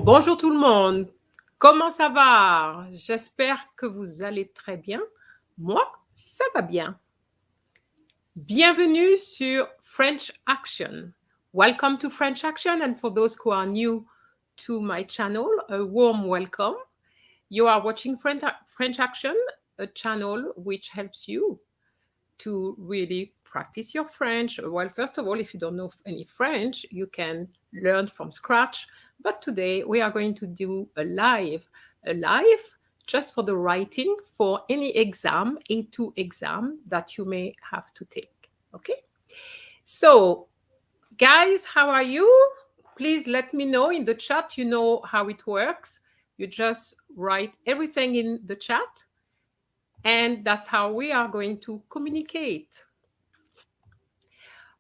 Bonjour tout le monde. Comment ça va? J'espère que vous allez très bien. Moi, ça va bien. Bienvenue sur French Action. Welcome to French Action, and for those who are new to my channel, a warm welcome. You are watching French Action, a channel which helps you to really practice your French. Well, first of all, if you don't know any French, you can learn from scratch. But today we are going to do a live just for the writing for any exam, A2 exam that you may have to take. Okay? So, guys, how are you? Please let me know in the chat. You know how it works. You just write everything in the chat. And that's how we are going to communicate.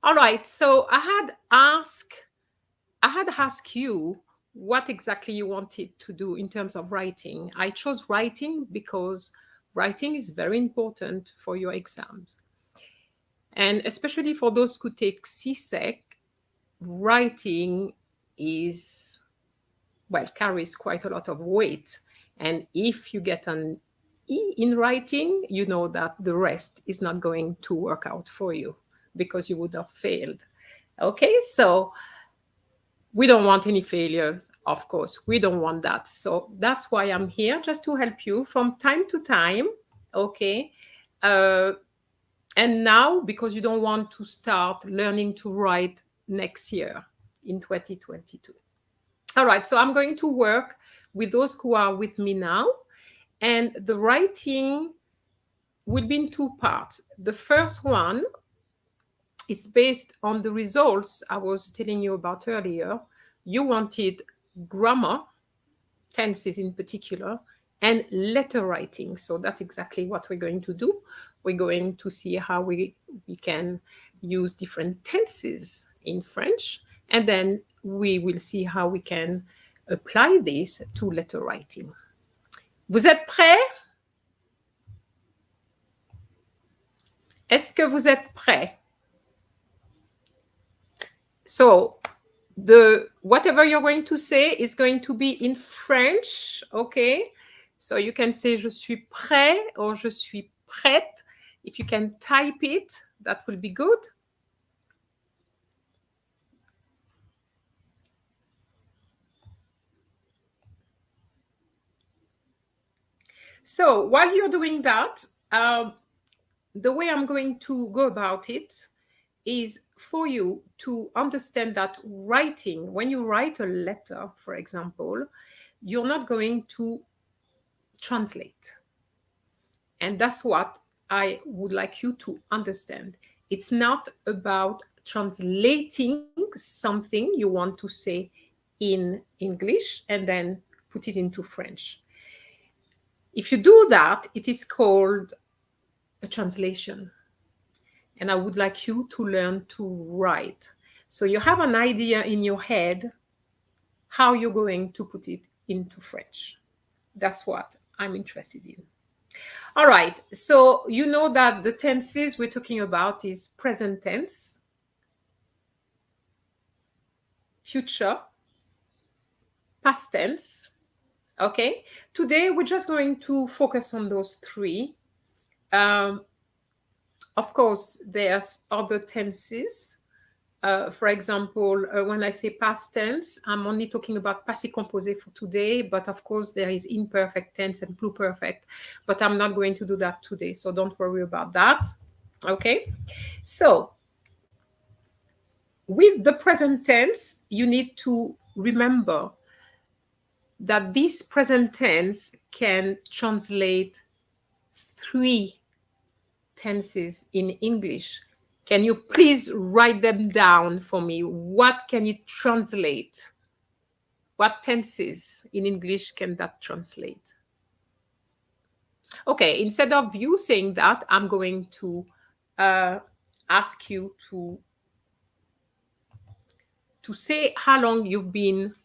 All right, so I had asked you what exactly you wanted to do in terms of writing. I chose writing because writing is very important for your exams. And especially for those who take CSEC, writing carries quite a lot of weight. And if you get an E in writing, you know that the rest is not going to work out for you because you would have failed. Okay, so we don't want any failures, of course. We don't want that. So that's why I'm here, just to help you from time to time, okay? And now, because you don't want to start learning to write next year in 2022. All right, so I'm going to work with those who are with me now. And the writing will be in two parts. The first one is based on the results I was telling you about earlier. You wanted grammar, tenses in particular, and letter writing. So that's exactly what we're going to do. We're going to see how we can use different tenses in French, and then we will see how we can apply this to letter writing. Vous êtes prêts? Est-ce que vous êtes prêts? So, whatever you're going to say is going to be in French, okay? So you can say je suis prêt or je suis prête. If you can type it, that will be good. So while you're doing that, the way I'm going to go about it is for you to understand that writing, when you write a letter, for example, you're not going to translate. And that's what I would like you to understand. It's not about translating something you want to say in English and then put it into French. If you do that, it is called a translation. And I would like you to learn to write. So you have an idea in your head how you're going to put it into French. That's what I'm interested in. All right. So you know that the tenses we're talking about is present tense, future, past tense. Okay. Today we're just going to focus on those three. Of course, there's other tenses. For example, when I say past tense, I'm only talking about passé composé for today, but of course there is imperfect tense and pluperfect, but I'm not going to do that today, so don't worry about that. Okay, so with the present tense, you need to remember that this present tense can translate three tenses in English. Can you please write them down for me? What can it translate? What tenses in English can that translate? Okay, instead of you saying that, I'm going to ask you to say how long you've been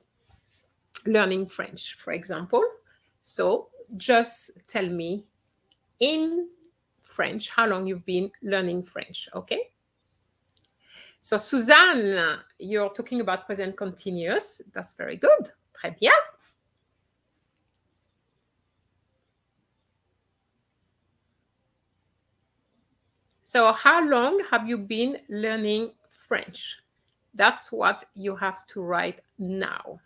learning French, for example. So just tell me in French how long you've been learning French, okay? So Suzanne, you're talking about present continuous. That's very good. Très bien. So how long have you been learning French? That's what you have to write now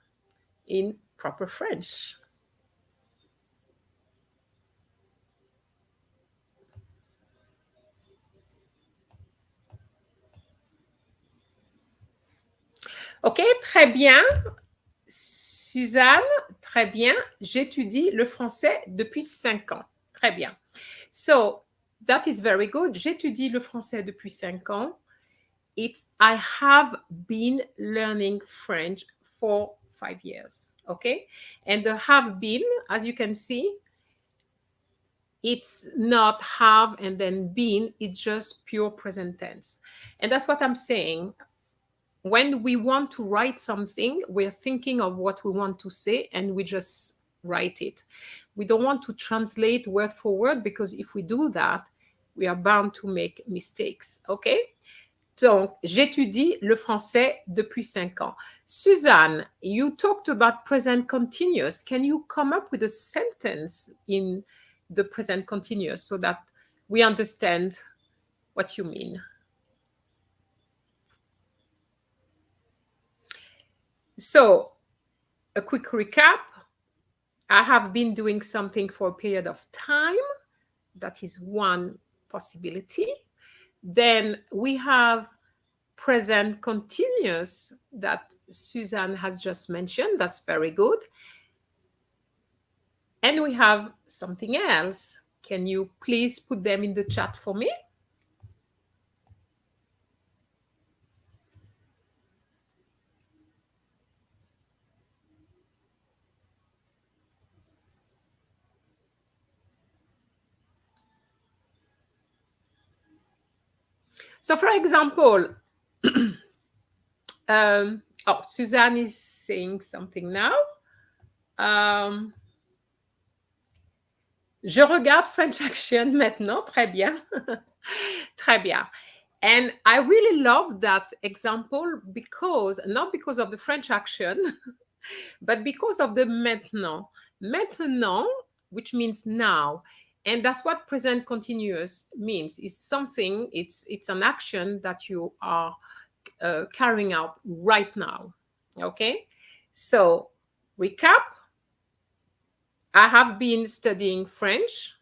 in proper French. OK, très bien. Suzanne, très bien. J'étudie le français depuis 5 ans. Très bien. So, that is very good. J'étudie le français depuis 5 ans. It's I have been learning French for 5 years. Okay? And the have been, as you can see, it's not have and then been, it's just pure present tense. And that's what I'm saying. When we want to write something, we're thinking of what we want to say and we just write it. We don't want to translate word for word because if we do that, we are bound to make mistakes. Okay? Donc, j'étudie le français depuis 5 ans. Suzanne, you talked about present continuous. Can you come up with a sentence in the present continuous so that we understand what you mean? So, a quick recap. I have been doing something for a period of time. That is one possibility. Then we have present continuous that Suzanne has just mentioned. That's very good. And we have something else. Can you please put them in the chat for me? So, for example, Suzanne is saying something now. Je regarde French Action maintenant. Très bien. Très bien. And I really love that example because, not because of the French action, but because of the maintenant. Maintenant, which means now. And that's what present continuous means. It's something, it's an action that you are carrying out right now. Okay? So, recap. I have been studying French.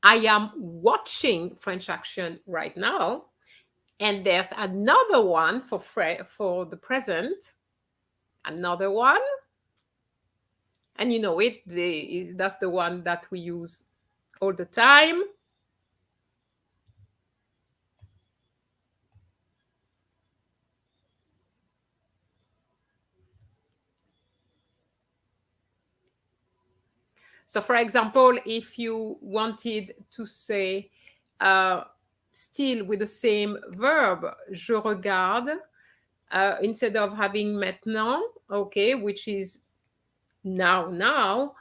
I am watching French action right now. And there's another one for the present. Another one. And you know it, that's the one that we use all the time. So, for example, if you wanted to say, still with the same verb, je regarde, instead of having maintenant, okay, which is now,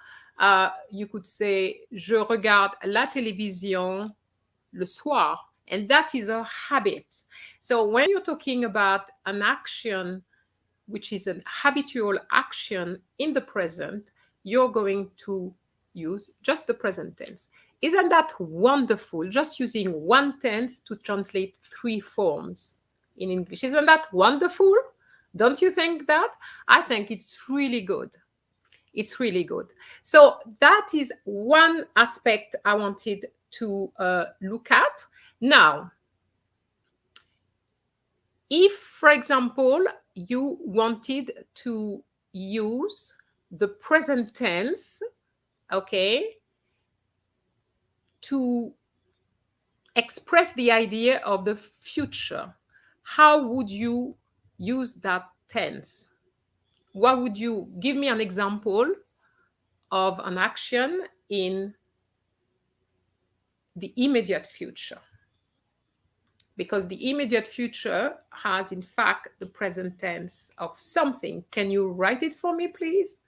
you could say, je regarde la télévision le soir. And that is a habit. So when you're talking about an action, which is an habitual action in the present, you're going to use just the present tense. Isn't that wonderful? Just using one tense to translate three forms in English. Isn't that wonderful? Don't you think that? I think it's really good. It's really good. So that is one aspect I wanted to look at. Now, if, for example, you wanted to use the present tense, okay, to express the idea of the future, how would you use that tense? What would you give me an example of an action in the immediate future? Because the immediate future has, in fact, the present tense of something. Can you write it for me, please?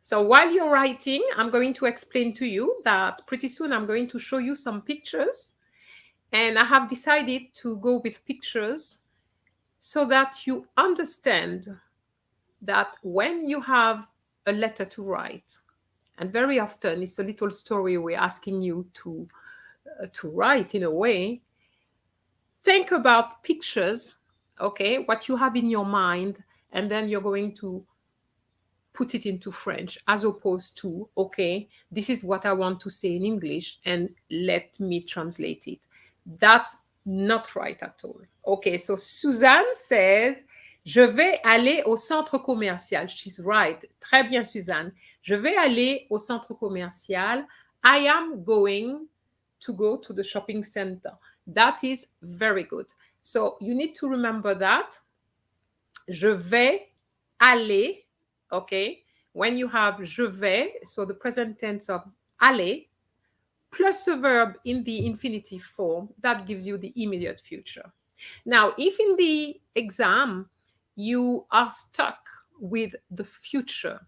So while you're writing, I'm going to explain to you that pretty soon I'm going to show you some pictures. And I have decided to go with pictures so that you understand that when you have a letter to write, and very often it's a little story we're asking you to write in a way, think about pictures, okay, what you have in your mind, and then you're going to put it into French, as opposed to, okay, this is what I want to say in English and let me translate it. That's not right at all. Okay, so Suzanne says, je vais aller au centre commercial. She's right. Très bien, Suzanne. Je vais aller au centre commercial. I am going to go to the shopping center. That is very good. So you need to remember that. Je vais aller. Okay, when you have je vais, so the present tense of aller, plus a verb in the infinitive form, that gives you the immediate future. Now, if in the exam you are stuck with the future,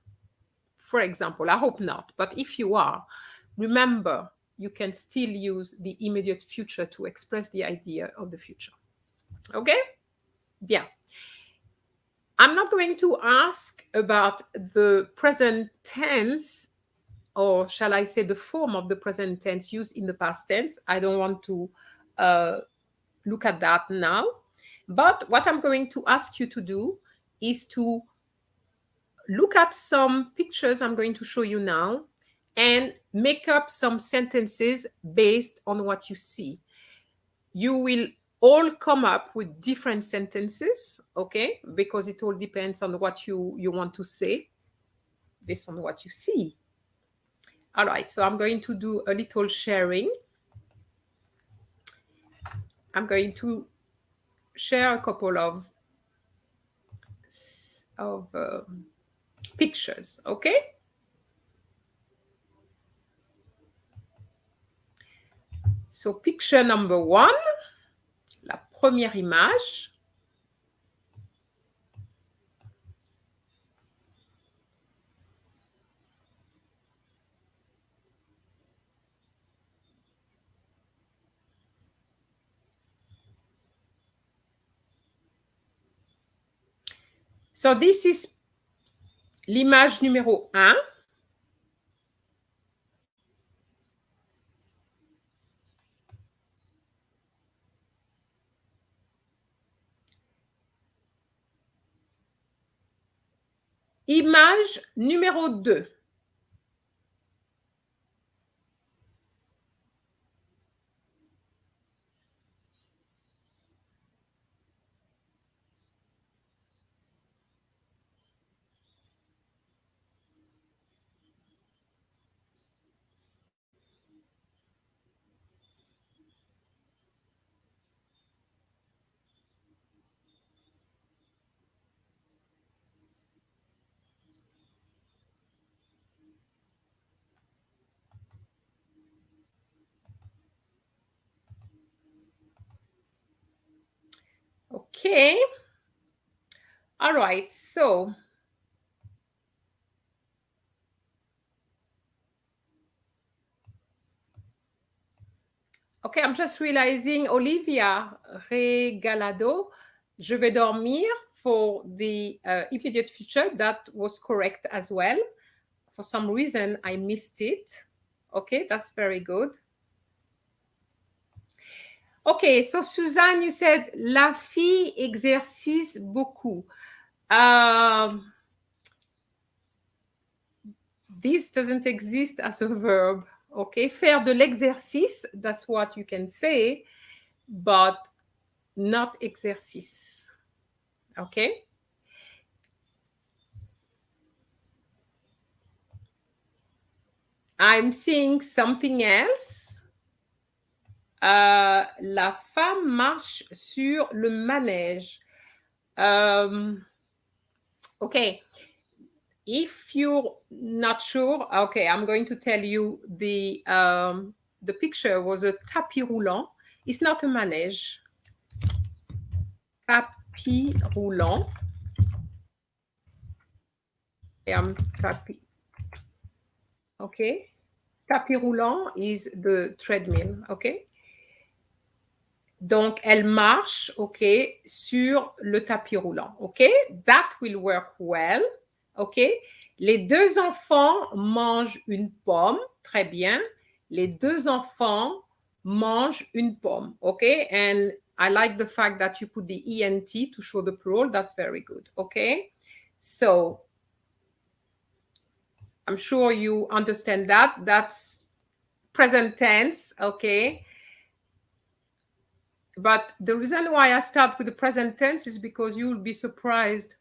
for example, I hope not, but if you are, remember, you can still use the immediate future to express the idea of the future. Okay? Bien. I'm not going to ask about the present tense, or shall I say the form of the present tense used in the past tense. I don't want to look at that now. But what I'm going to ask you to do is to look at some pictures I'm going to show you now and make up some sentences based on what you see. You will all come up with different sentences, okay? Because it all depends on what you want to say based on what you see. All right, so I'm going to do a little sharing. I'm going to share a couple of pictures, okay? So picture number one, la première image. So this is l'image numéro 1. Image numéro 2. Okay. All right. So okay, I'm just realizing, Olivia Regalado, je vais dormir for the immediate future. That was correct as well. For some reason, I missed it. Okay, that's very good. Okay, so Suzanne, you said la fille exercice beaucoup. This doesn't exist as a verb. Okay, faire de l'exercice, that's what you can say, but not exercice. Okay. I'm seeing something else. La femme marche sur le manège. Okay. If you're not sure, okay, I'm going to tell you the picture was a tapis roulant. It's not a manège. Tapis roulant. Tapis. Okay. Tapis roulant is the treadmill. Okay. Donc, elle marche, OK, sur le tapis roulant. OK, that will work well. OK, les deux enfants mangent une pomme. Très bien. Les deux enfants mangent une pomme. OK, and I like the fact that you put the ENT to show the plural. That's very good. OK, so I'm sure you understand that. That's present tense. OK. But the reason why I start with the present tense is because you will be surprised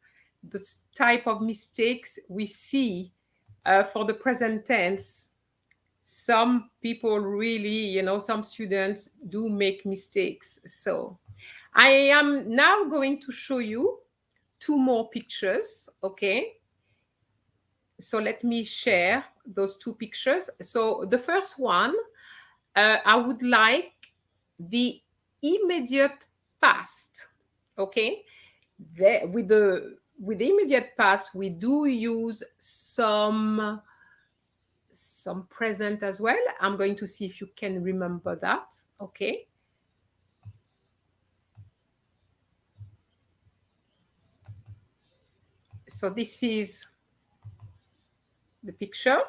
the type of mistakes we see for the present tense. Some people really, some students do make mistakes. So I am now going to show you two more pictures, okay? So let me share those two pictures. So the first one, I would like the immediate past. Okay, with the immediate past, we do use some present as well. I'm going to see if you can remember that. Okay. So this is the picture.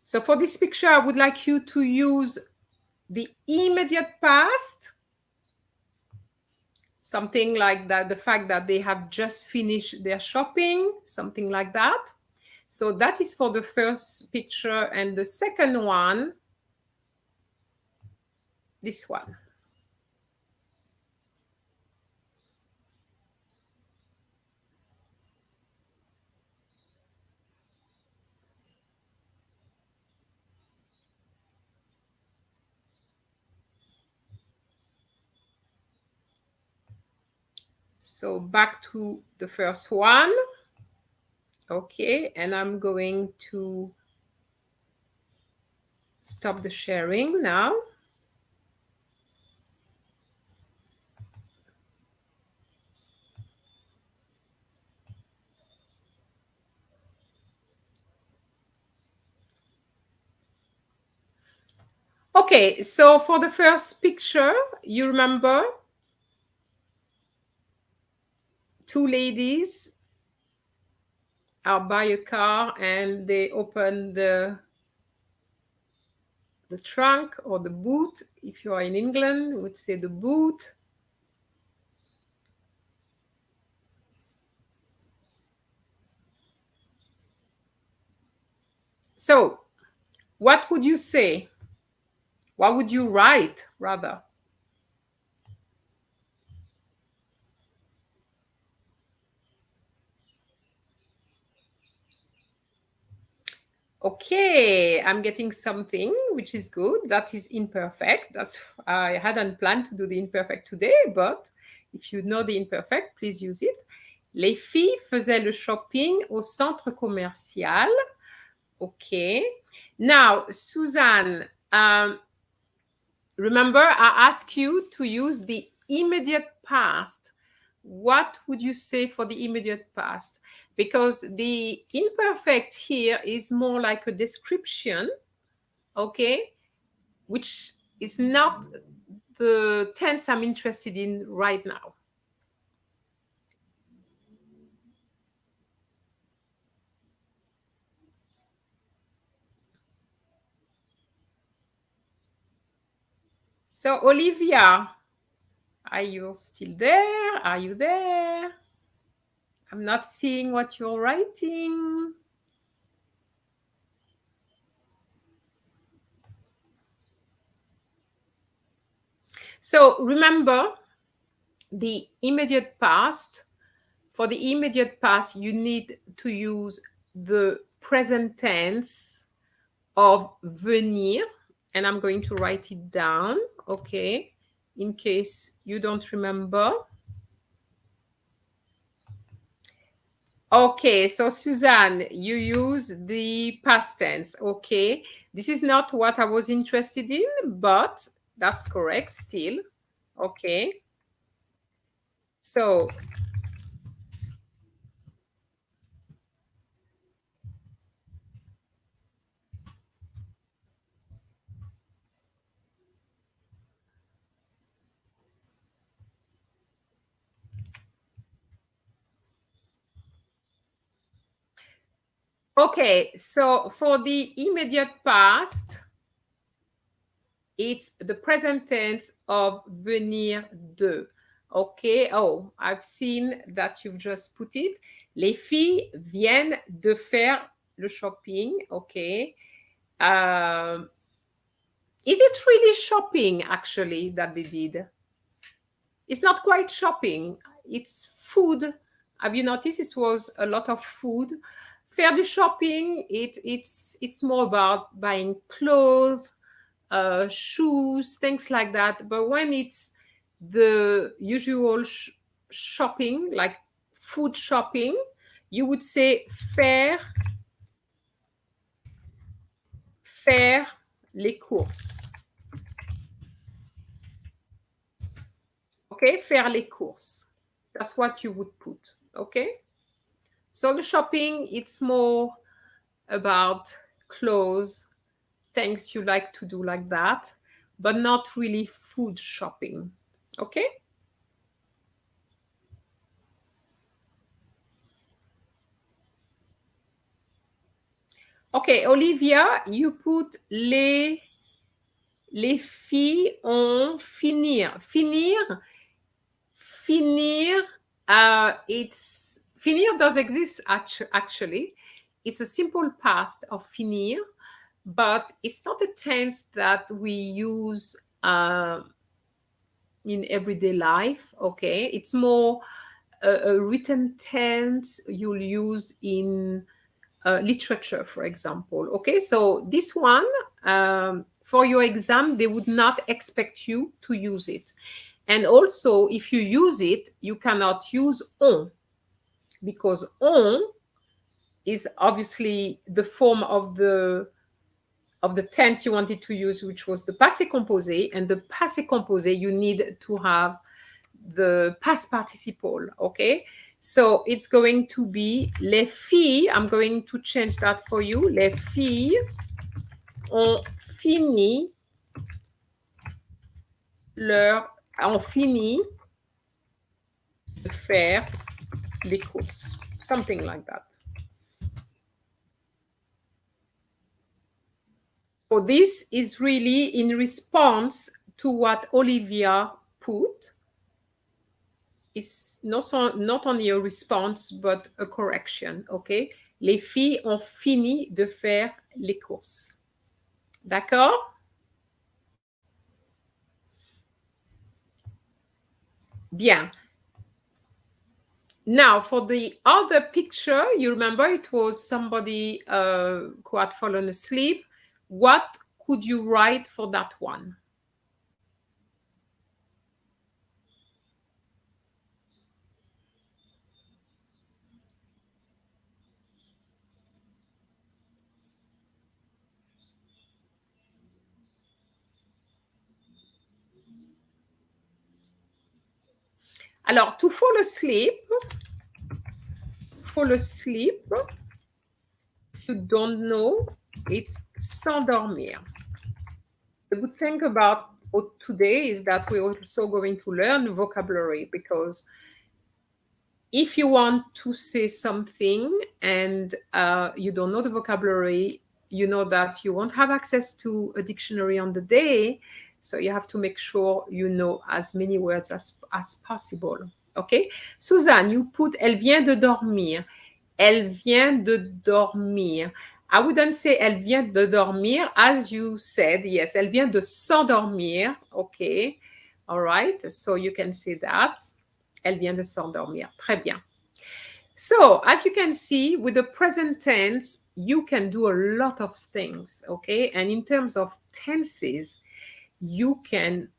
So for this picture, I would like you to use the immediate past, something like that, the fact that they have just finished their shopping, something like that. So that is for the first picture. And the second one, this one. So back to the first one. Okay, and I'm going to stop the sharing now. Okay, so for the first picture, you remember two ladies are by a car and they open the trunk or the boot. If you are in England, we would say the boot. So what would you say? What would you write, rather? Okay, I'm getting something, which is good. That is imperfect. I hadn't planned to do the imperfect today, but if you know the imperfect, please use it. Les filles faisaient le shopping au centre commercial. Okay. Now, Suzanne, remember I asked you to use the immediate past. What would you say for the immediate past? Because the imperfect here is more like a description, okay, which is not the tense I'm interested in right now. So, Olivia, are you still there? Are you there? I'm not seeing what you're writing. So remember the immediate past. For the immediate past, you need to use the present tense of venir. And I'm going to write it down, okay, in case you don't remember. Okay, so Suzanne, you use the past tense, okay. This is not what I was interested in, but that's correct still, okay. So, okay, so for the immediate past, it's the present tense of venir de. Okay, oh, I've seen that you've just put it. Les filles viennent de faire le shopping. Okay. Is it really shopping, actually, that they did? It's not quite shopping. It's food. Have you noticed it was a lot of food? Faire du shopping, it's more about buying clothes, shoes, things like that. But when it's the usual shopping, like food shopping, you would say faire les courses. Okay, faire les courses. That's what you would put. Okay. So the shopping, it's more about clothes, things you like to do like that, but not really food shopping. Okay? Okay, Olivia, you put les filles ont finir. Finir, finir does exist actually. It's a simple past of finir, but it's not a tense that we use in everyday life, okay? It's more a written tense you'll use in literature, for example, okay? So this one, for your exam, they would not expect you to use it. And also, if you use it, you cannot use on, because on is obviously the form of the tense you wanted to use, which was the passé composé. And the passé composé, you need to have the past participle, okay? So it's going to be les filles. I'm going to change that for you. Les filles ont fini de faire les courses. Something like that. So this is really in response to what Olivia put. It's not only a response, but a correction, okay? Les filles ont fini de faire les courses. D'accord? Bien. Now, for the other picture, you remember it was somebody who had fallen asleep. What could you write for that one? Alors, to fall asleep, if you don't know, it's s'endormir. The good thing about today is that we're also going to learn vocabulary, because if you want to say something and you don't know the vocabulary, you know that you won't have access to a dictionary on the day. So you have to make sure you know as many words as possible. Okay? Suzanne, you put elle vient de dormir. Elle vient de dormir. I wouldn't say elle vient de dormir, as you said. Yes, elle vient de s'endormir. Okay. All right. So you can say that. Elle vient de s'endormir. Très bien. So, as you can see, with the present tense, you can do a lot of things, okay? And in terms of tenses, you can,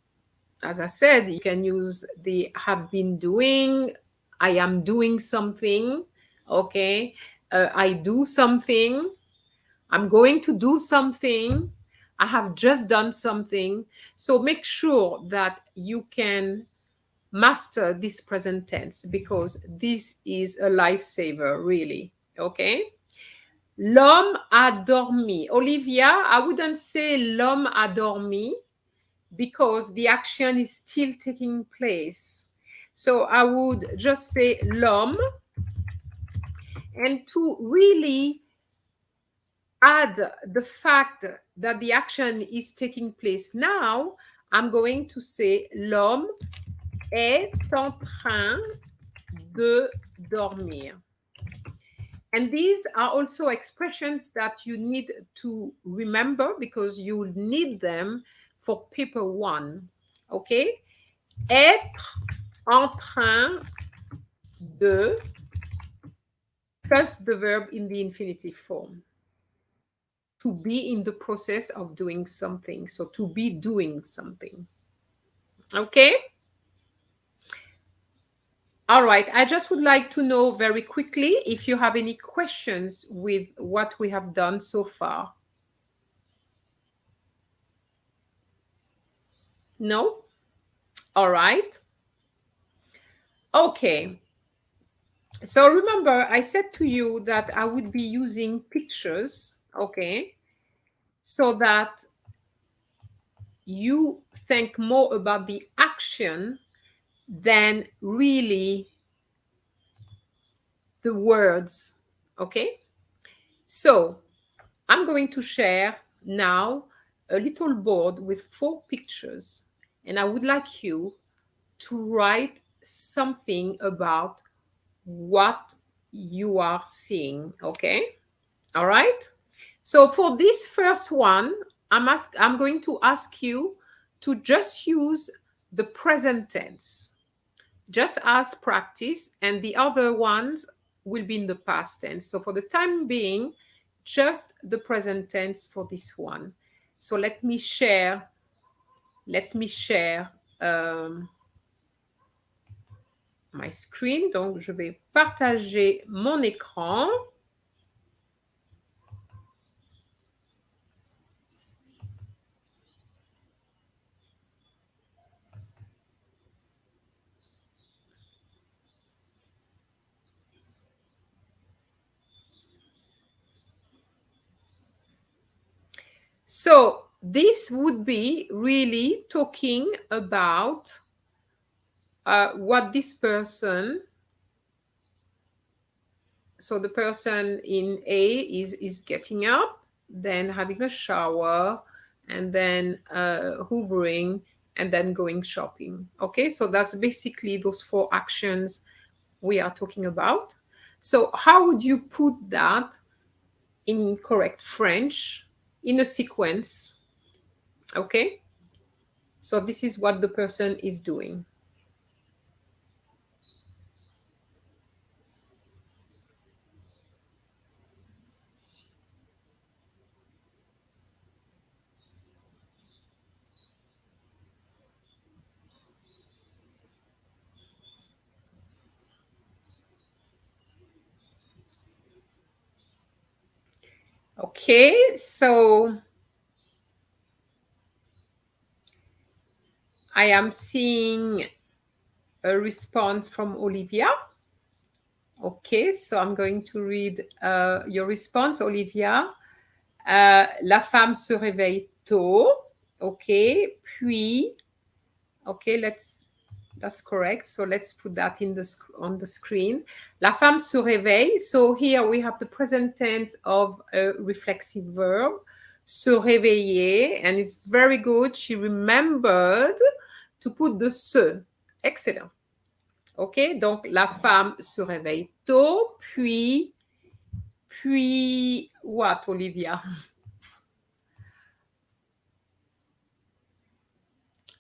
as I said, you can use the have been doing, I am doing something, okay? I do something, I'm going to do something, I have just done something. So make sure that you can master this present tense, because this is a lifesaver, really. Okay? L'homme a dormi. Olivia, I wouldn't say l'homme a dormi, because the action is still taking place. So I would just say l'homme. And to really add the fact that the action is taking place now, I'm going to say l'homme est en train de dormir. And these are also expressions that you need to remember, because you will need them for paper 1. Okay? Être en train de plus the verb in the infinitive form. To be in the process of doing something. So to be doing something. Okay? All right, I just would like to know very quickly if you have any questions with what we have done so far. No? All right. Okay. So remember, I said to you that I would be using pictures, okay, so that you think more about the action than really the words, okay? So I'm going to share now a little board with 4 pictures, and I would like you to write something about what you are seeing, okay? All right? So for this first one, I'm going to ask you to just use the present tense, just as practice, and the other ones will be in the past tense. So for the time being, just the present tense for this one. So let me share my screen. Donc, je vais partager mon écran. So this would be really talking about what this person, so the person in A is getting up, then having a shower, and then hoovering, and then going shopping. Okay, so that's basically those 4 actions we are talking about. So how would you put that in correct French in a sequence? Okay, so this is what the person is doing. Okay, so I am seeing a response from Olivia. Okay, so I'm going to read your response, Olivia. La femme se réveille tôt. Okay, puis, okay, that's correct. So let's put that on the screen. La femme se réveille. So here we have the present tense of a reflexive verb, se réveiller, and it's very good. She remembered to put the se. Excellent. OK, donc la femme se réveille tôt, puis what, Olivia?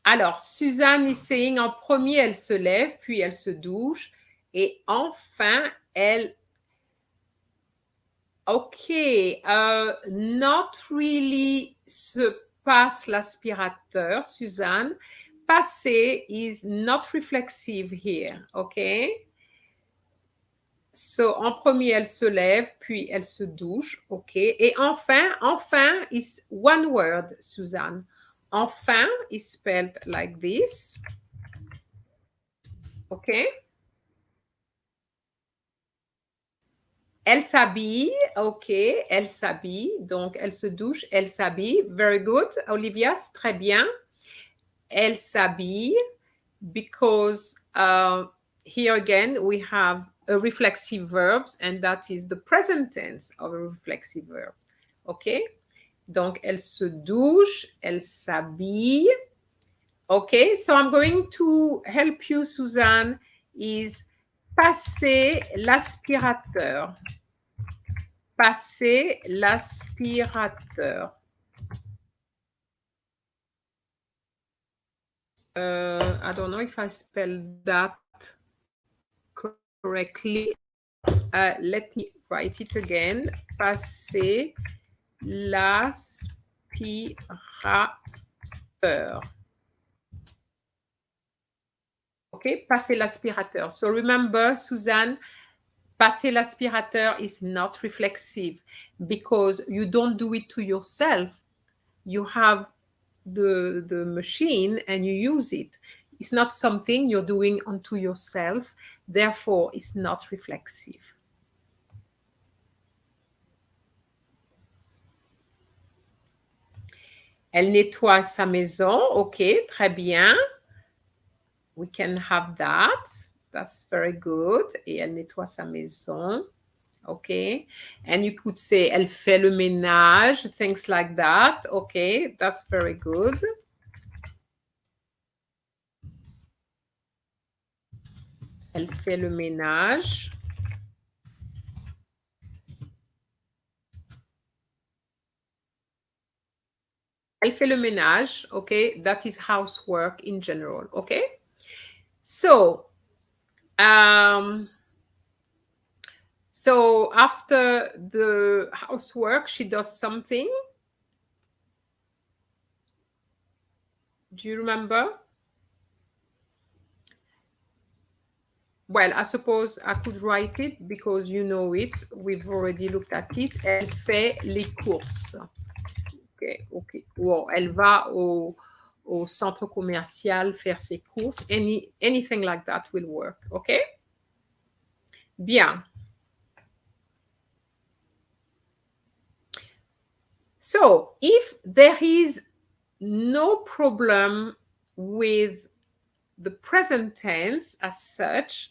Alors, Suzanne is saying en premier, elle se lève, puis elle se douche, et enfin, elle... OK, not really se passe l'aspirateur, Suzanne. Passer is not reflexive here, OK? So, en premier, elle se lève, puis elle se douche, OK? Et enfin is one word, Suzanne. Enfin is spelled like this, OK? Elle s'habille, OK, elle s'habille, donc elle se douche, elle s'habille. Very good, Olivia, très bien. Elle s'habille because here again we have a reflexive verbs and that is the present tense of a reflexive verb. OK? Donc elle se douche, elle s'habille. OK, so I'm going to help you, Suzanne, is passer l'aspirateur. Passer l'aspirateur. I don't know if I spelled that correctly. Let me write it again. Passer l'aspirateur. Okay, passer l'aspirateur. So remember, Suzanne, passer l'aspirateur is not reflexive because you don't do it to yourself. You have the machine and you use it. It's not something you're doing onto yourself. Therefore, it's not reflexive. Elle nettoie sa maison. OK, très bien. We can have that. That's very good. Et elle nettoie sa maison. Okay. And you could say, elle fait le ménage, things like that. Okay, that's very good. Elle fait le ménage. Elle fait le ménage. Okay, that is housework in general. Okay. So after the housework, she does something. Do you remember? Well, I suppose I could write it because you know it. We've already looked at it. Elle fait les courses. Okay, okay. Ou elle va au centre commercial faire ses courses. Anything like that will work. Okay? Bien. So, if there is no problem with the present tense as such,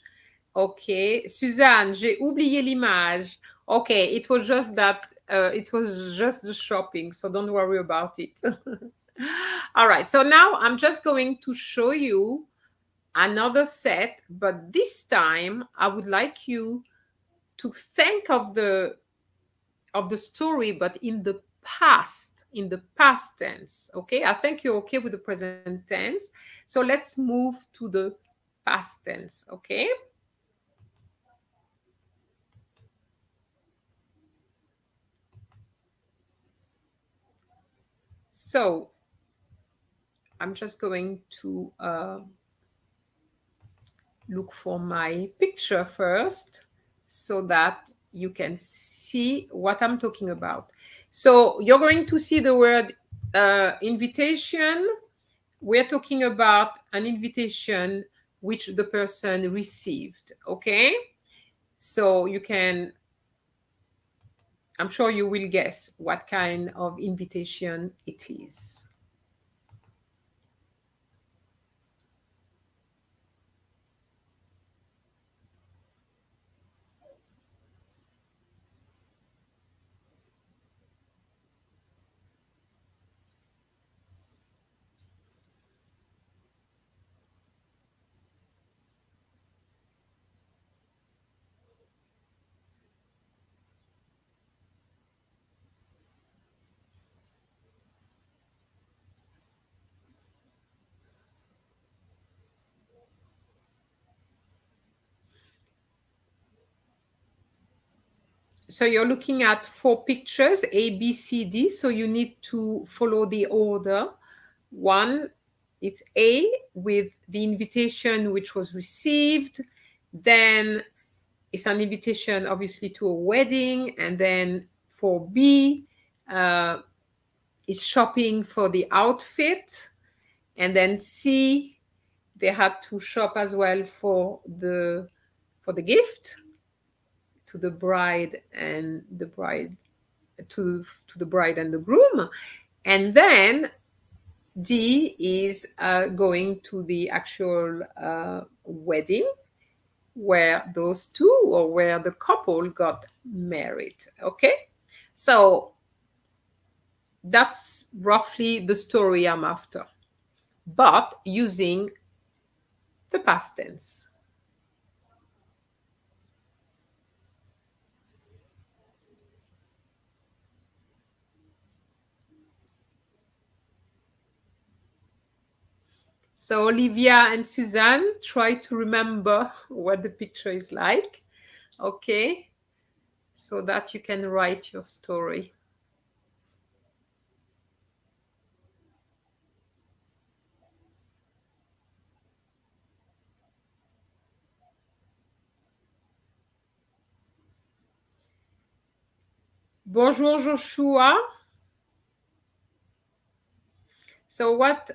okay, Suzanne, j'ai oublié l'image. Okay, it was just that, it was just the shopping, so don't worry about it. All right, so now I'm just going to show you another set, but this time I would like you to think of the story, but in the past tense. Okay, I think you're okay with the present tense. So let's move to the past tense. Okay. So I'm just going to look for my picture first so that you can see what I'm talking about. So you're going to see the word invitation. We're talking about an invitation which the person received, okay? So you can, I'm sure you will guess what kind of invitation it is. So you're looking at 4 pictures, A, B, C, D. So you need to follow the order. One, it's A with the invitation which was received. Then it's an invitation, obviously, to a wedding. And then for B, it's shopping for the outfit. And then C, they had to shop as well for the gift to the bride and the bride to the bride and the groom. And then D is going to the actual wedding where those two or where the couple got married. Okay, so that's roughly the story I'm after, but using the past tense. So Olivia and Suzanne, try to remember what the picture is like, okay, so that you can write your story. Bonjour Joshua. So what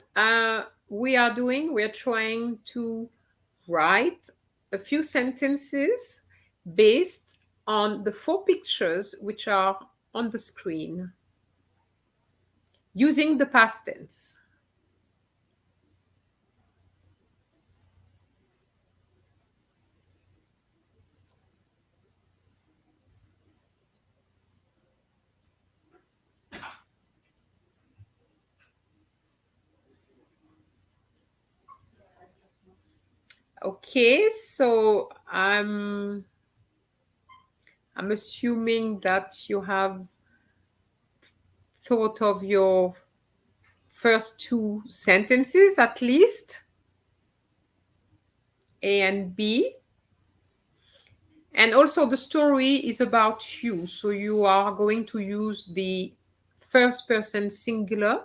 we are doing, we're trying to write a few sentences based on the 4 pictures which are on the screen using the past tense. Okay, so I'm assuming that you have thought of your first 2 sentences at least, A and B. And also the story is about you. So you are going to use the first person singular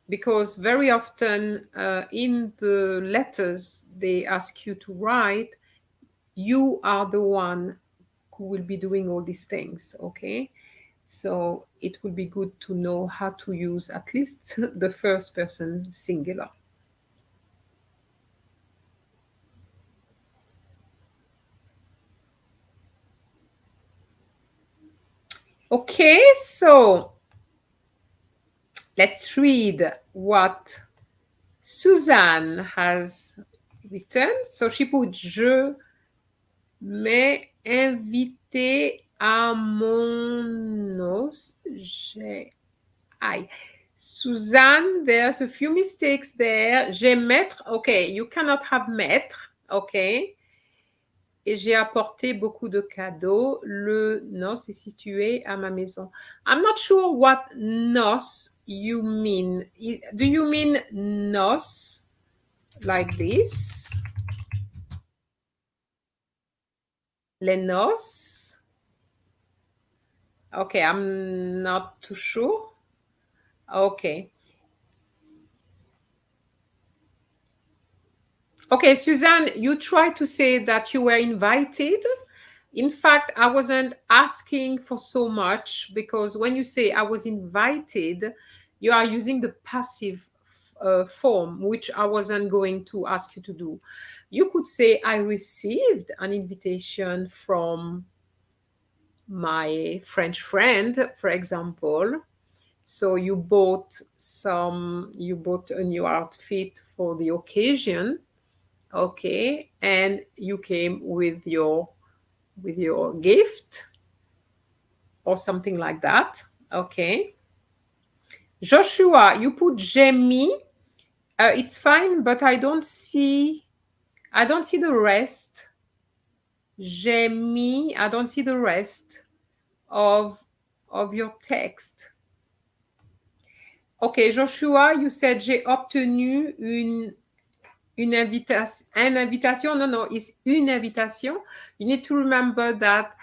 because very often in the letters they ask you to write, you are the one who will be doing all these things, okay? So it will be good to know how to use at least the first person singular. Okay, so let's read what Suzanne has written. So she put, je m'ai invité à mon noce. Suzanne, there's a few mistakes there. J'ai maître. Okay, you cannot have maître. Okay. Et j'ai apporté beaucoup de cadeaux. Le noce est situé à ma maison. I'm not sure what noce you mean. Do you mean noce like this? Les noces? Okay, I'm not too sure. Okay. Okay, Suzanne, you tried to say that you were invited. In fact, I wasn't asking for so much because when you say I was invited, you are using the passive form, which I wasn't going to ask you to do. You could say I received an invitation from my French friend, for example. So you bought a new outfit for the occasion, okay, and you came with your gift or something like that, okay. Joshua, you put Jamie. It's fine, but I don't see the rest. Jamie, I don't see the rest of your text. Okay, Joshua, you said j'ai obtenu une invitation. No, no, it's une invitation. You need to remember that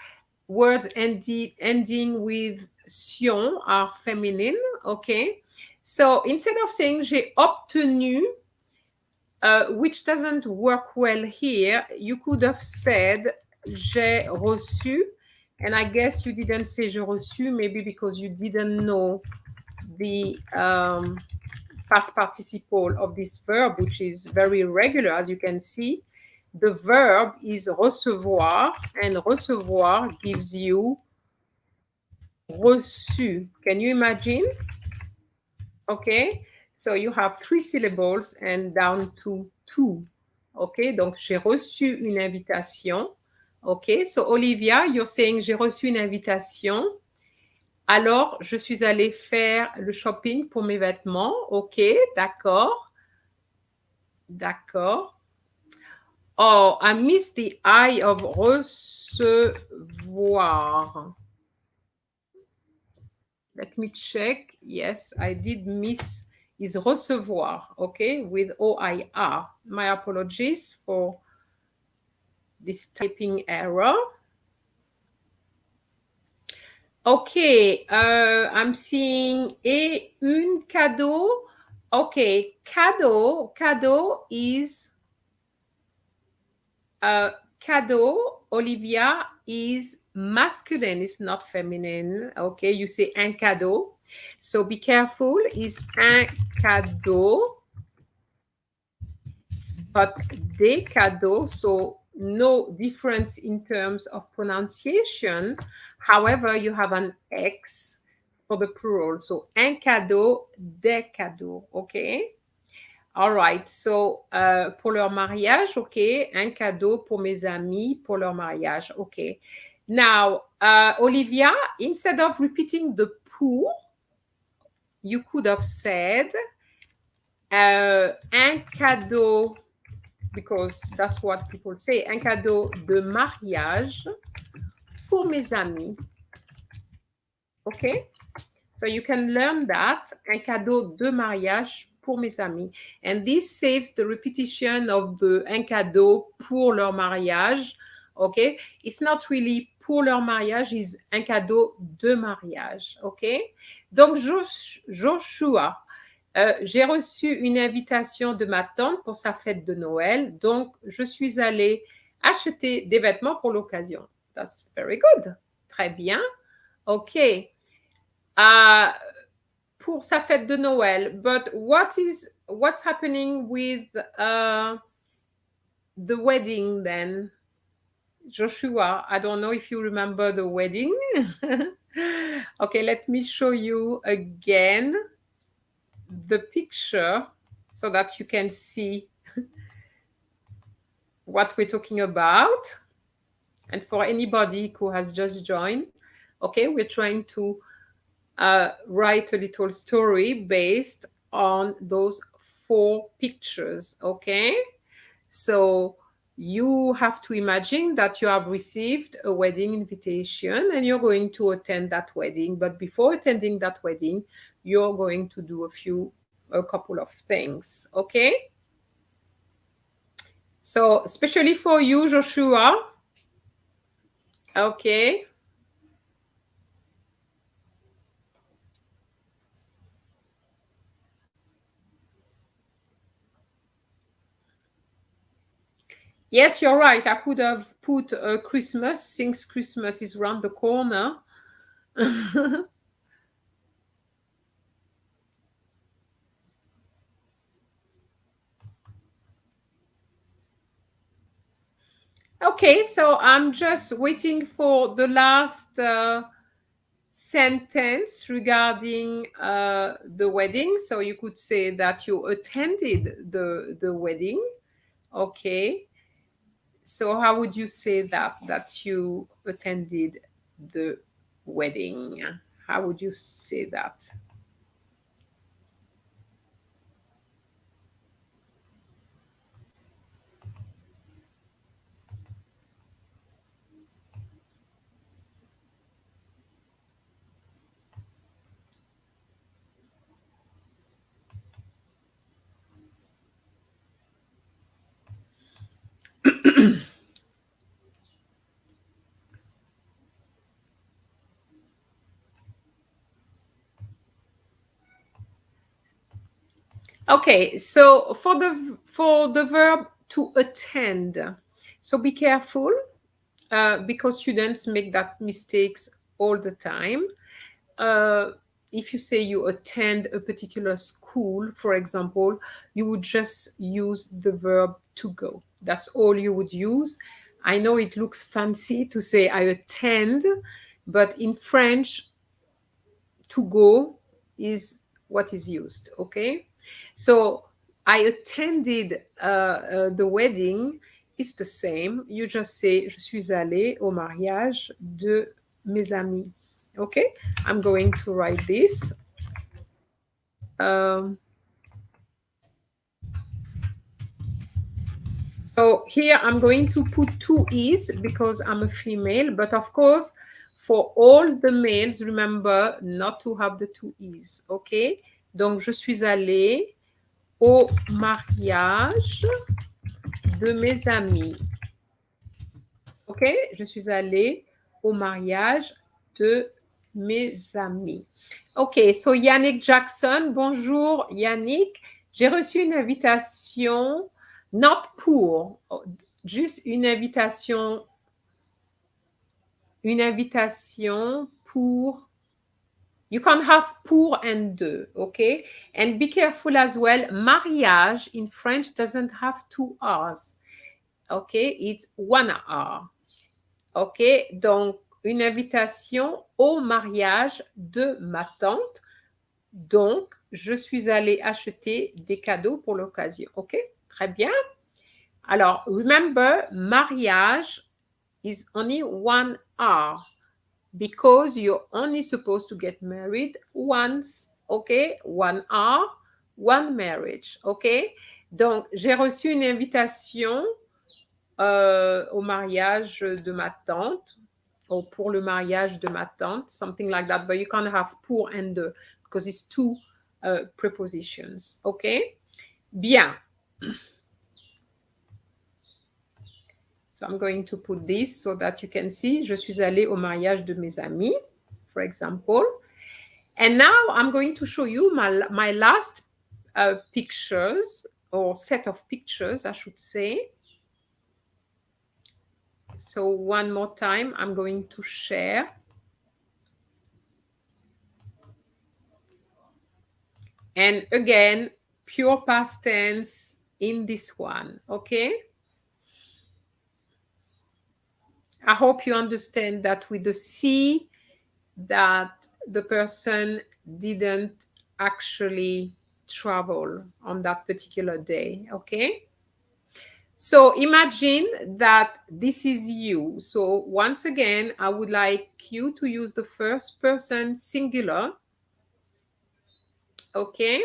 words ending with sion are feminine, okay? So instead of saying j'ai obtenu, which doesn't work well here, you could have said j'ai reçu. And I guess you didn't say j'ai reçu, maybe because you didn't know the past participle of this verb, which is very irregular, as you can see. The verb is recevoir, and recevoir gives you reçu. Can you imagine? Okay, so you have 3 syllables and down to 2. Okay, donc j'ai reçu une invitation. Okay, so Olivia, you're saying j'ai reçu une invitation. Alors, je suis allée faire le shopping pour mes vêtements. OK, d'accord. D'accord. Oh, I missed the I of recevoir. Let me check. Yes, I did miss is recevoir, okay, with O-I-R. My apologies for this typing error. Okay, I'm seeing et un cadeau. Okay, cadeau is cadeau, Olivia, is masculine, it's not feminine. Okay, you say un cadeau. So be careful, is un cadeau, but des cadeaux, so no difference in terms of pronunciation. However, you have an X for the plural. So un cadeau, des cadeaux, okay? All right, so pour leur mariage, okay, un cadeau pour mes amis pour leur mariage, okay. Now, Olivia, instead of repeating the pour, you could have said un cadeau, because that's what people say, un cadeau de mariage pour mes amis. Okay? So you can learn that, un cadeau de mariage pour mes amis. And this saves the repetition of the un cadeau pour leur mariage. Okay? It's not really pour leur mariage, it's un cadeau de mariage. Okay? Donc, Joshua, j'ai reçu une invitation de ma tante pour sa fête de Noël. Donc, je suis allée acheter des vêtements pour l'occasion. That's very good. Très bien. OK. Pour sa fête de Noël. But what's happening with the wedding then? Joshua, I don't know if you remember the wedding. Okay, let me show you again the picture so that you can see what we're talking about. And for anybody who has just joined, okay, we're trying to write a little story based on those 4 pictures, okay? So you have to imagine that you have received a wedding invitation and you're going to attend that wedding. But before attending that wedding, you're going to do a couple of things, okay? So especially for you, Joshua, okay? Yes, you're right. I could have put Christmas since Christmas is around the corner. Okay, so I'm just waiting for the last sentence regarding the wedding. So you could say that you attended the wedding. Okay. So how would you say that you attended the wedding? How would you say that? Okay, so for the verb to attend, so be careful because students make that mistakes all the time. Uh, if you say you attend a particular school, for example, you would just use the verb to go. That's all you would use. I know it looks fancy to say I attend, but in French, to go is what is used. Okay, so I attended the wedding. It's the same. You just say je suis allée au mariage de mes amis. Okay, I'm going to write this. Um, so here I'm going to put two E's because I'm a female, but of course, for all the males, remember not to have the two E's. Okay, donc je suis allée au mariage de mes amis. Ok, je suis allée au mariage de mes amis. Ok, so Yannick Jackson, bonjour Yannick. J'ai reçu une invitation, not pour, juste une invitation pour. You can have pour and de, okay? And be careful as well. Mariage in French doesn't have two R's, okay? It's one R, okay? Donc, une invitation au mariage de ma tante. Donc, je suis allée acheter des cadeaux pour l'occasion, ok? Très bien. Alors, remember, mariage is only one R. Because you're only supposed to get married once, okay? One R, one marriage, okay? Donc, j'ai reçu une invitation au mariage de ma tante, ou pour le mariage de ma tante, something like that, but you can't have pour and de, because it's two prepositions, okay? Bien. So I'm going to put this so that you can see, je suis allée au mariage de mes amis, for example. And now I'm going to show you my last pictures, or set of pictures, I should say. So one more time, I'm going to share. And again, pure past tense in this one, okay? I hope you understand that with the C, that the person didn't actually travel on that particular day, okay? So imagine that this is you. So once again, I would like you to use the first person singular, okay?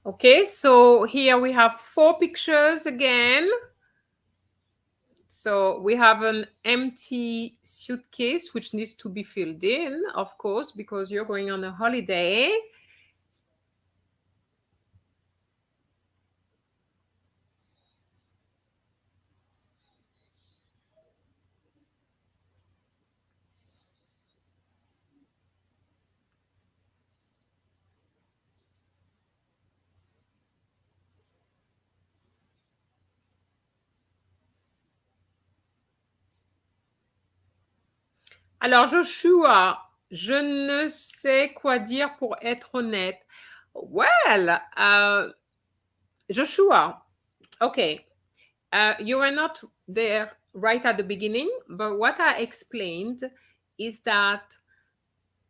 Okay, so here we have 4 pictures again. So we have an empty suitcase which needs to be filled in, of course, because you're going on a holiday. Alors, Joshua, je ne sais quoi dire pour être honnête. Well, Joshua, okay, you were not there right at the beginning, but what I explained is that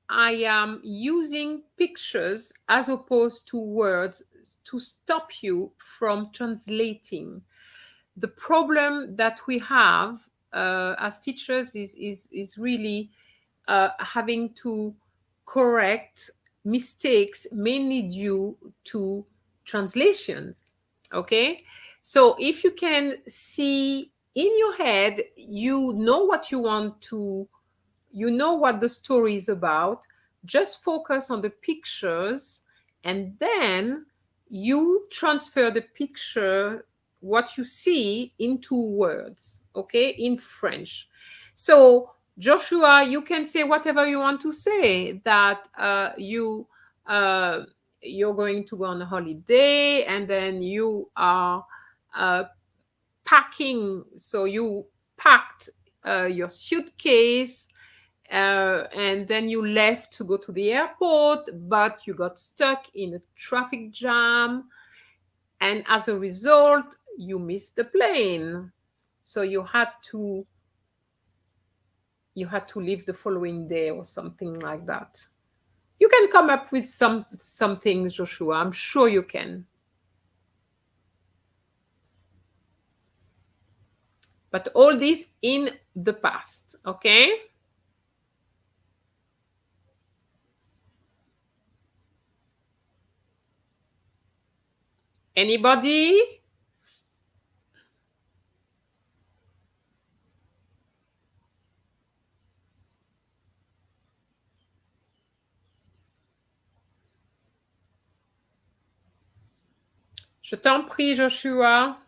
I am using pictures as opposed to words to stop you from translating. The problem that we have as teachers is really having to correct mistakes mainly due to translations. Okay, so if you can see in your head, you know what you want to, you know what the story is about, just focus on the pictures and then you transfer the picture, what you see, into words, okay, in French. So Joshua, you can say whatever you want to say, that you're going to go on a holiday and then you are packing, so you packed your suitcase and then you left to go to the airport, but you got stuck in a traffic jam, and as a result you missed the plane, so you had to leave the following day or something like that. You can come up with some things, Joshua. I'm sure you can. But all this in the past, okay? Anybody? Je t'en prie, Joshua.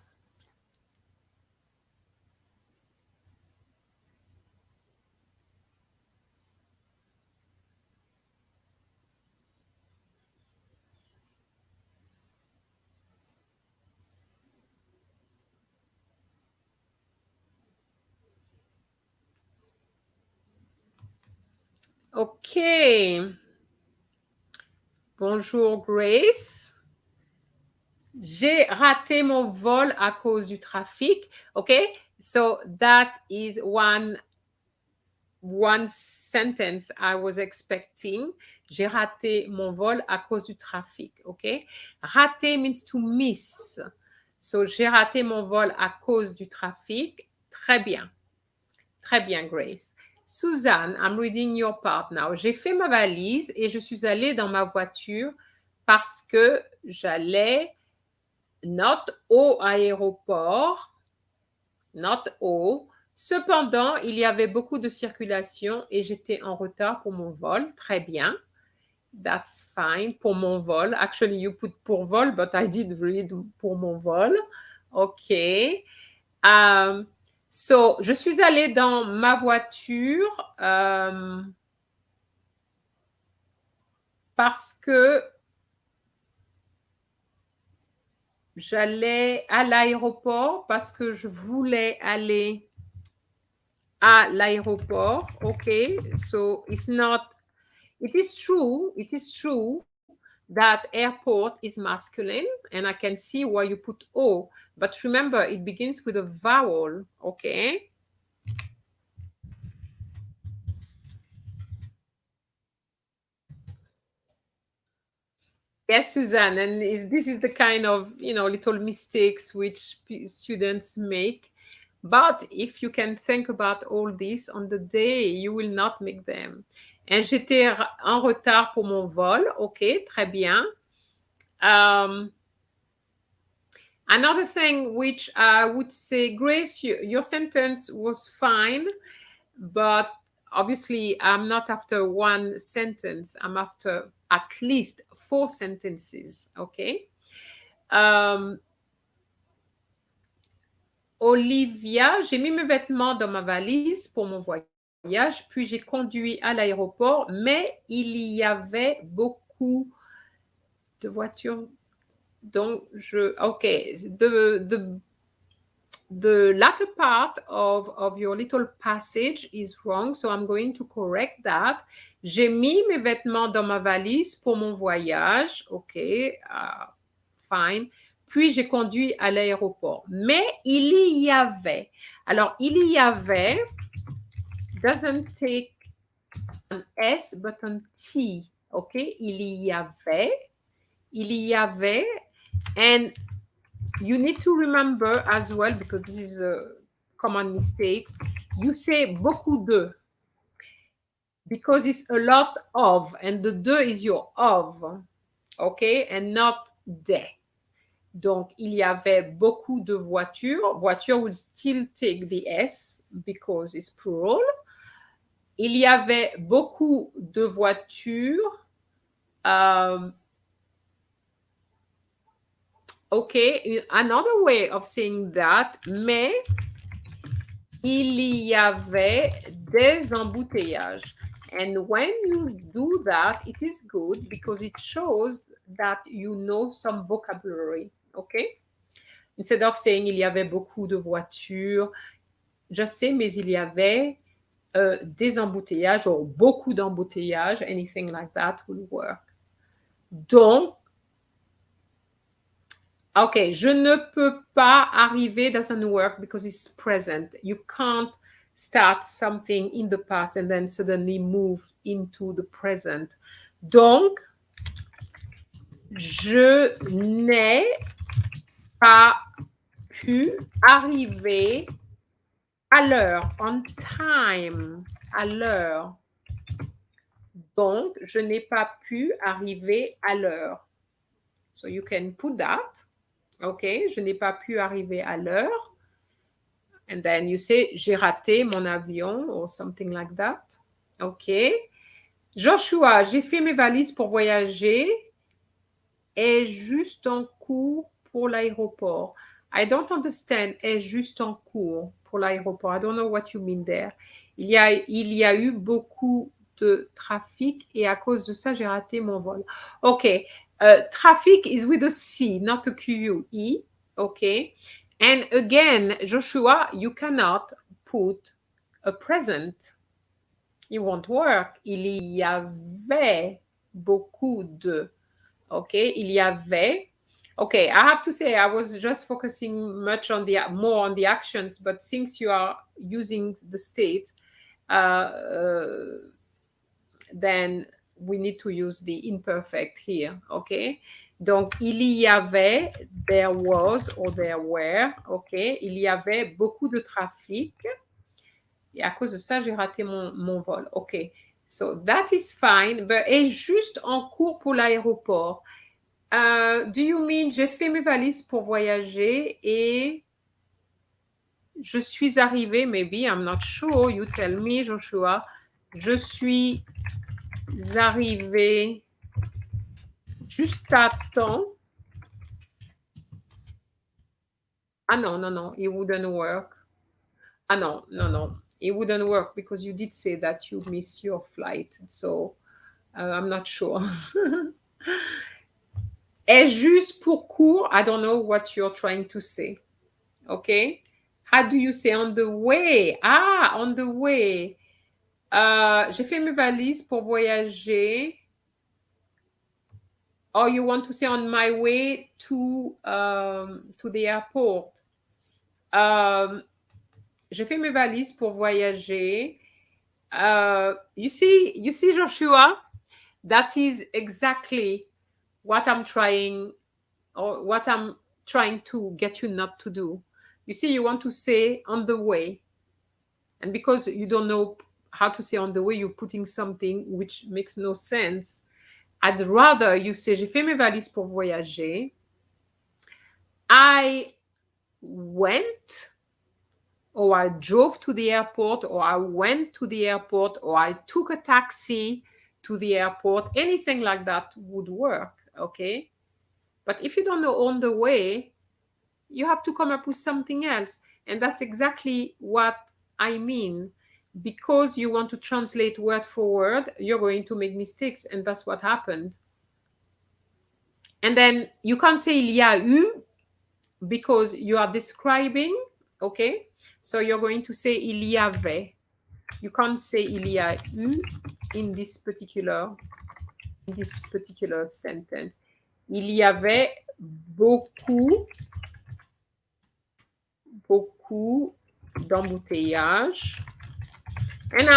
Ok. Bonjour, Grace. J'ai raté mon vol à cause du trafic. Okay, so that is one sentence I was expecting. J'ai raté mon vol à cause du trafic. Okay, raté means to miss. So j'ai raté mon vol à cause du trafic. Très bien. Très bien, Grace. Suzanne, I'm reading your part now. J'ai fait ma valise et je suis allée dans ma voiture parce que j'allais not au aéroport, not au. Cependant, il y avait beaucoup de circulation et j'étais en retard pour mon vol. Très bien. That's fine. Pour mon vol. Actually, you put pour vol, but I did read pour mon vol. OK. So, je suis allée dans ma voiture parce que j'allais à l'aéroport, parce que je voulais aller à l'aéroport. Okay, so it's not, it is true that airport is masculine, and I can see why you put O, but remember it begins with a vowel, okay? Yes, Suzanne, and this is the kind of, little mistakes which students make. But if you can think about all this on the day, you will not make them. Et j'étais en retard pour mon vol. OK, très bien. Another thing which I would say, Grace, your sentence was fine, but obviously I'm not after one sentence. I'm after at least 4 sentences, okay? Olivia, j'ai mis mes vêtements dans ma valise pour mon voyage, puis j'ai conduit à l'aéroport, mais il y avait beaucoup de voitures. Donc, okay, the latter part of your little passage is wrong, so I'm going to correct that. J'ai mis mes vêtements dans ma valise pour mon voyage, okay, fine. Puis j'ai conduit à l'aéroport. Mais il y avait. Alors, il y avait doesn't take an S but an T, okay? Il y avait, and you need to remember as well, because this is a common mistake, you say beaucoup de, because it's a lot of, and the de is your of, okay, and not des. Donc, il y avait beaucoup de voitures. Voiture will still take the S because it's plural. Il y avait beaucoup de voitures. Okay, another way of saying that, mais il y avait des embouteillages. And when you do that, it is good because it shows that you know some vocabulary, okay? Instead of saying il y avait beaucoup de voitures, just say mais il y avait des embouteillages or beaucoup d'embouteillages, anything like that will work. Donc, okay, je ne peux pas arriver doesn't work because it's present. You can't start something in the past and then suddenly move into the present. Donc, je n'ai pas pu arriver à l'heure, on time, à l'heure. Donc, je n'ai pas pu arriver à l'heure. So you can put that. Okay, je n'ai pas pu arriver à l'heure. And then you say, j'ai raté mon avion or something like that. Okay. Joshua, j'ai fait mes valises pour voyager et juste en cours pour l'aéroport. I don't understand. Est juste en cours pour l'aéroport. I don't know what you mean there. Il y a eu beaucoup de trafic et à cause de ça, j'ai raté mon vol. Okay. Traffic is with a C, not a Q-U-E. Okay. And again, Joshua, you cannot put a present. It won't work. Il y avait beaucoup de. Okay. Il y avait. Okay, I have to say I was just focusing more on the actions, but since you are using the state, then we need to use the imperfect here, okay? Donc, il y avait, there was or there were, okay? Il y avait beaucoup de trafic. Et à cause de ça, j'ai raté mon vol, okay? So, that is fine, but est juste en cours pour l'aéroport. Do you mean j'ai fait mes valises pour voyager et je suis arrivée, maybe, I'm not sure, you tell me, Joshua. Je suis arrivée juste à temps. Ah non, it wouldn't work. Ah non, it wouldn't work because you did say that you miss your flight. So, I'm not sure. Est juste pour court, I don't know what you're trying to say. Okay? How do you say on the way? Ah, on the way. J'ai fait mes valises pour voyager. Or you want to say on my way to the airport. J'ai fait mes valises pour voyager. You see, Joshua, that is exactly what I'm trying to get you not to do. You see, you want to say on the way. And because you don't know how to say on the way, you're putting something which makes no sense. I'd rather you say, j'ai fait mes valises pour voyager. I went, or I drove to the airport, or I went to the airport, or I took a taxi to the airport. Anything like that would work, okay? But if you don't know on the way, you have to come up with something else. And that's exactly what I mean. Because you want to translate word for word, you're going to make mistakes. And that's what happened. And then you can't say il y a eu because you are describing, okay? So you're going to say il y avait. You can't say il y a eu in this particular sentence. Il y avait beaucoup d'embouteillages. And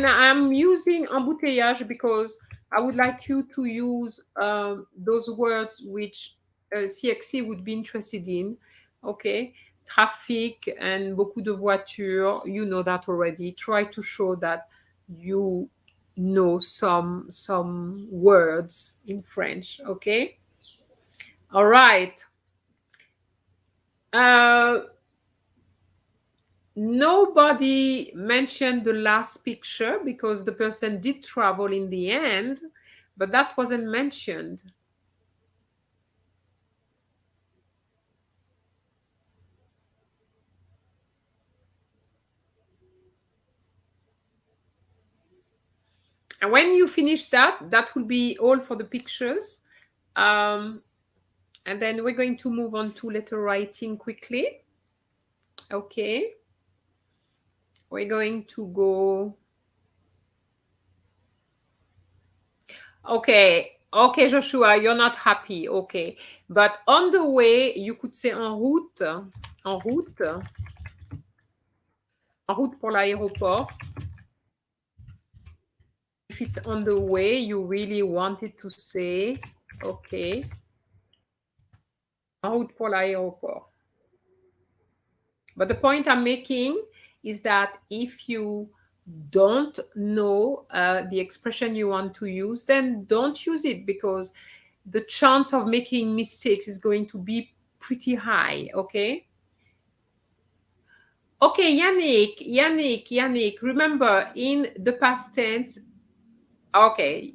I'm using embouteillage because I would like you to use those words which CXC would be interested in. Okay, traffic and beaucoup de voitures. You know that already. Try to show that you know some words in French. Okay. All right. Nobody mentioned the last picture because the person did travel in the end, but that wasn't mentioned. And when you finish that, that will be all for the pictures. And then we're going to move on to letter writing quickly. Okay. We're going to go. Okay, Joshua, you're not happy. Okay. But on the way, you could say en route. En route. En route pour l'aéroport. If it's on the way, you really wanted to say, okay, en route pour l'aéroport. But the point I'm making is that if you don't know the expression you want to use, then don't use it because the chance of making mistakes is going to be pretty high, okay? Okay, Yannick, remember in the past tense, okay,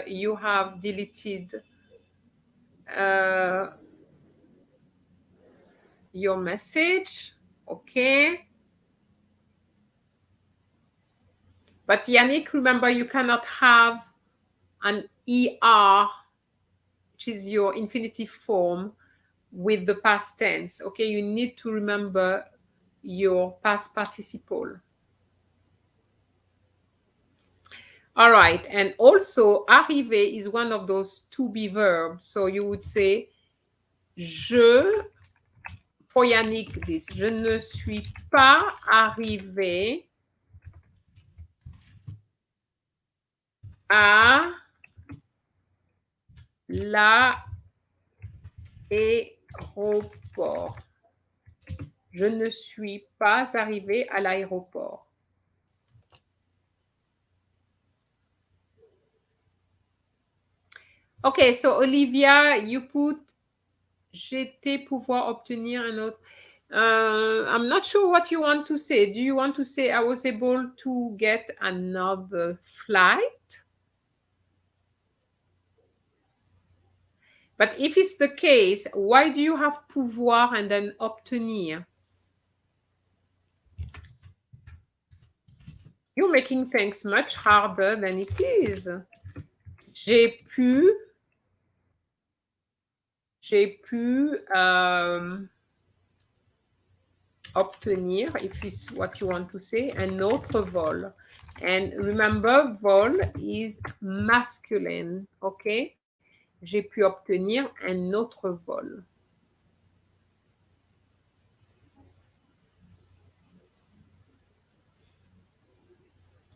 you have deleted your message, okay? But Yannick, remember you cannot have an ER, which is your infinitive form, with the past tense, okay? You need to remember your past participle. All right, and also arriver is one of those to be verbs. So you would say, je, for Yannick, this, je ne suis pas arrivé à l'aéroport. Je ne suis pas arrivé à l'aéroport. Okay, so Olivia, you put j'étais pouvoir obtenir un autre. I'm not sure what you want to say. Do you want to say I was able to get another flight? But if it's the case, why do you have pouvoir and then obtenir? You're making things much harder than it is. J'ai pu obtenir, if it's what you want to say, un autre vol. And remember, vol is masculine, okay? J'ai pu obtenir un autre vol.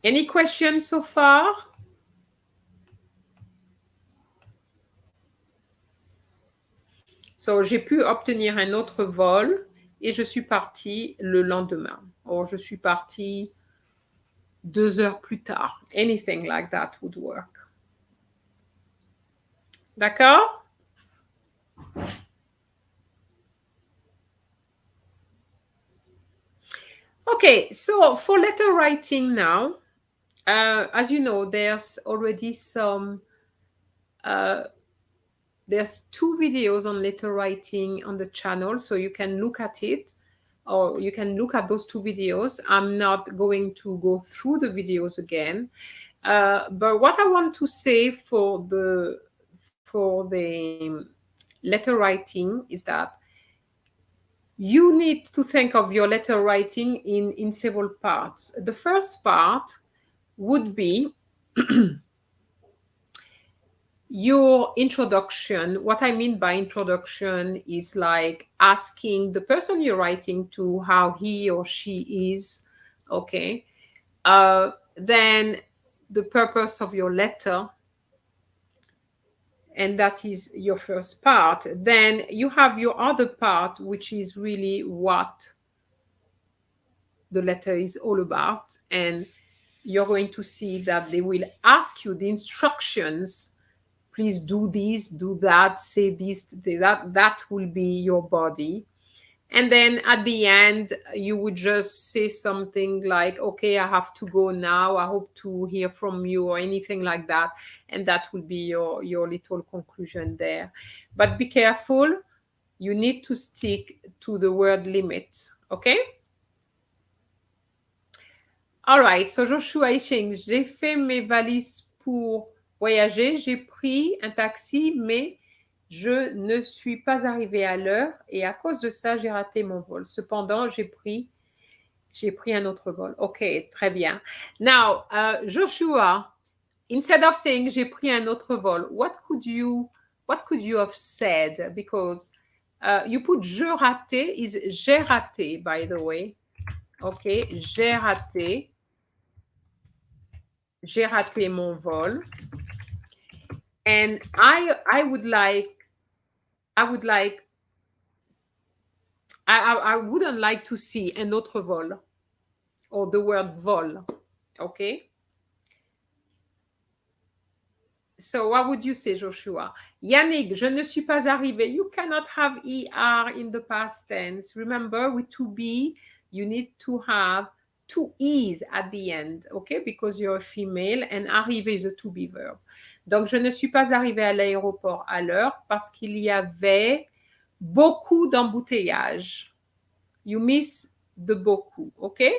Any questions so far? So, j'ai pu obtenir un autre vol et je suis partie le lendemain. Or, je suis partie 2 heures plus tard. Anything like that would work. D'accord? Okay, so for letter writing now, as you know, there's already there's 2 videos on letter writing on the channel, so you can look at it, or you can look at those 2 videos. I'm not going to go through the videos again, but what I want to say for the letter writing is that you need to think of your letter writing in several parts. The first part would be your introduction. What I mean by introduction is like asking the person you're writing to how he or she is. Okay. Then the purpose of your letter, and that is your first part. Then you have your other part, which is really what the letter is all about. And you're going to see that they will ask you the instructions. Please do this, do that, say this, that. That will be your body. And then at the end, you would just say something like, okay, I have to go now. I hope to hear from you, or anything like that. And that will be your little conclusion there. But be careful. You need to stick to the word limit. Okay? All right. So Joshua Ishing, j'ai fait mes valises pour voyager. J'ai pris un taxi, mais je ne suis pas arrivée à l'heure et à cause de ça, j'ai raté mon vol. Cependant, j'ai pris un autre vol. OK, très bien. Now, Joshua, instead of saying j'ai pris un autre vol, what could you have said? Because you put je raté is j'ai raté, by the way. OK, j'ai raté mon vol. And I wouldn't like to see un autre vol, or the word vol. Okay? So what would you say, Joshua? Yannick, je ne suis pas arrivé. You cannot have ER in the past tense. Remember, with to be, you need to have 2 E's at the end, okay? Because you're a female, and arriver is a to be verb. Donc, je ne suis pas arrivée à l'aéroport à l'heure parce qu'il y avait beaucoup d'embouteillages. You miss the beaucoup, okay?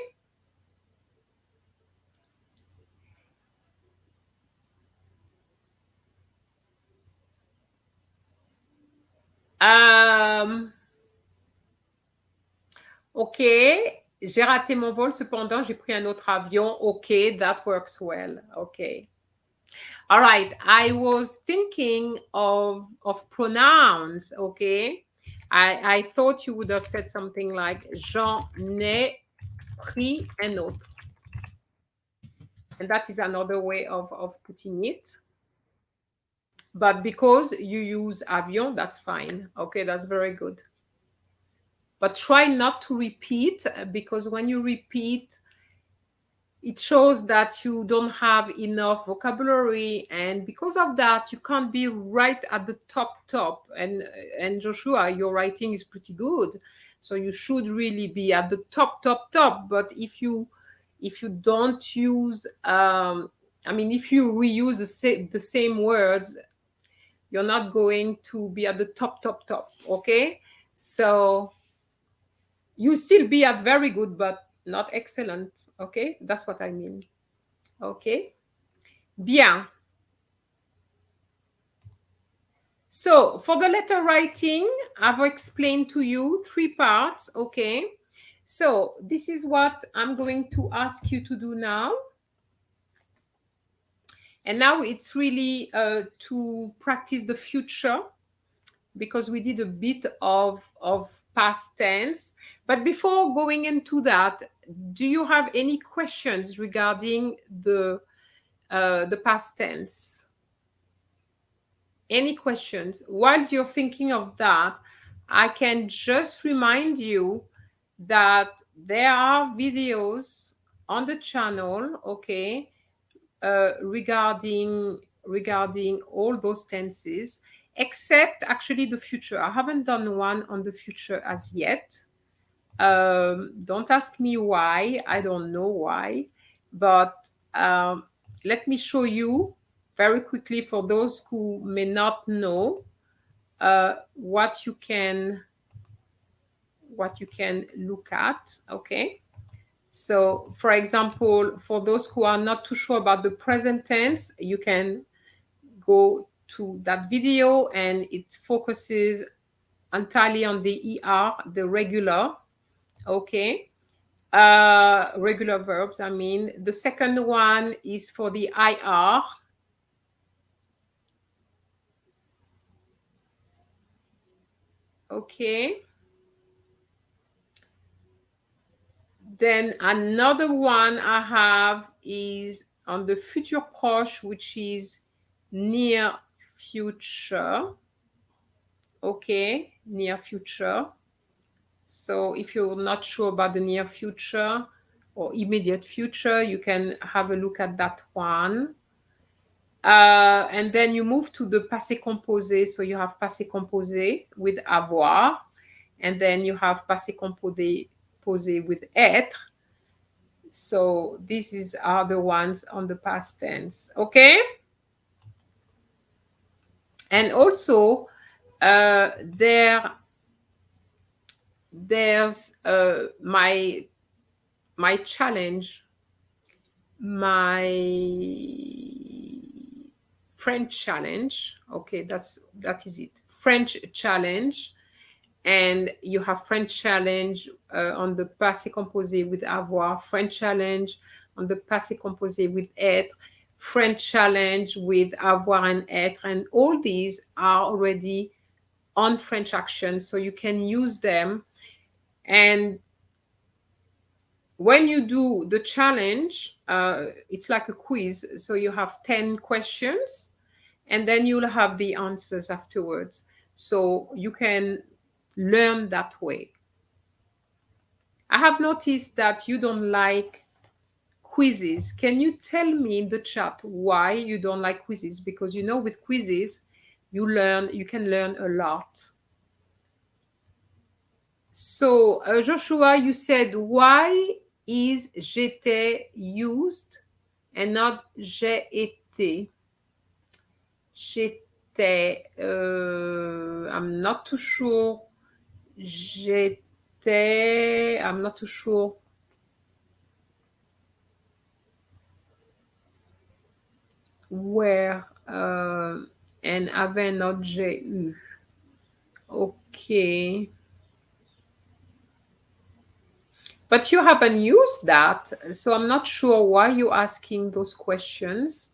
OK, j'ai raté mon vol, cependant, j'ai pris un autre avion. OK, that works well. OK. All right, I was thinking of pronouns, OK? I thought you would have said something like j'en ai pris un autre. And that is another way of putting it. But because you use avion, that's fine. Okay, that's very good. But try not to repeat, because when you repeat, it shows that you don't have enough vocabulary, and because of that, you can't be right at the top. And Joshua, your writing is pretty good, so you should really be at the top. But if you don't use, if you reuse the same words, you're not going to be at the top. Okay, so you still be at very good, but not excellent. Okay, that's what I mean. Okay, bien. So for the letter writing, I've explained to you 3 parts. Okay, so this is what I'm going to ask you to do now. And now it's really to practice the future, because we did a bit of past tense. But before going into that, do you have any questions regarding the past tense? Any questions? Whilst you're thinking of that, I can just remind you that there are videos on the channel, okay, regarding all those tenses, except actually the future. I haven't done one on the future as yet. Don't ask me why. I don't know why. But let me show you very quickly for those who may not know what you can look at. Okay. So, for example, for those who are not too sure about the present tense, you can go to that video, and it focuses entirely on the ER, the regular. Okay. Regular verbs, I mean. The second one is for the IR. Okay. Then another one I have is on the future proche, which is near future. Okay, near future. So if you're not sure about the near future or immediate future, you can have a look at that one. And then you move to the passé composé. So you have passé composé with avoir, and then you have passé composé with être. So these are the ones on the past tense. Okay. And also there's my challenge, my French challenge. Okay, that is it. French challenge. And you have French challenge on the passé composé with avoir, French challenge on the passé composé with être, French challenge with avoir and être, and all these are already on French action, so you can use them. And when you do the challenge, it's like a quiz, so you have 10 questions, and then you'll have the answers afterwards, so you can learn that way. I have noticed that you don't like quizzes. Can you tell me in the chat why you don't like quizzes? Because you know, with quizzes, you can learn a lot. So, Joshua, you said, why is j'étais used and not j'ai été? J'étais, I'm not too sure. J'étais, I'm not too sure. Where, and avait not j'ai eu. Okay. But you haven't used that, so I'm not sure why you're asking those questions.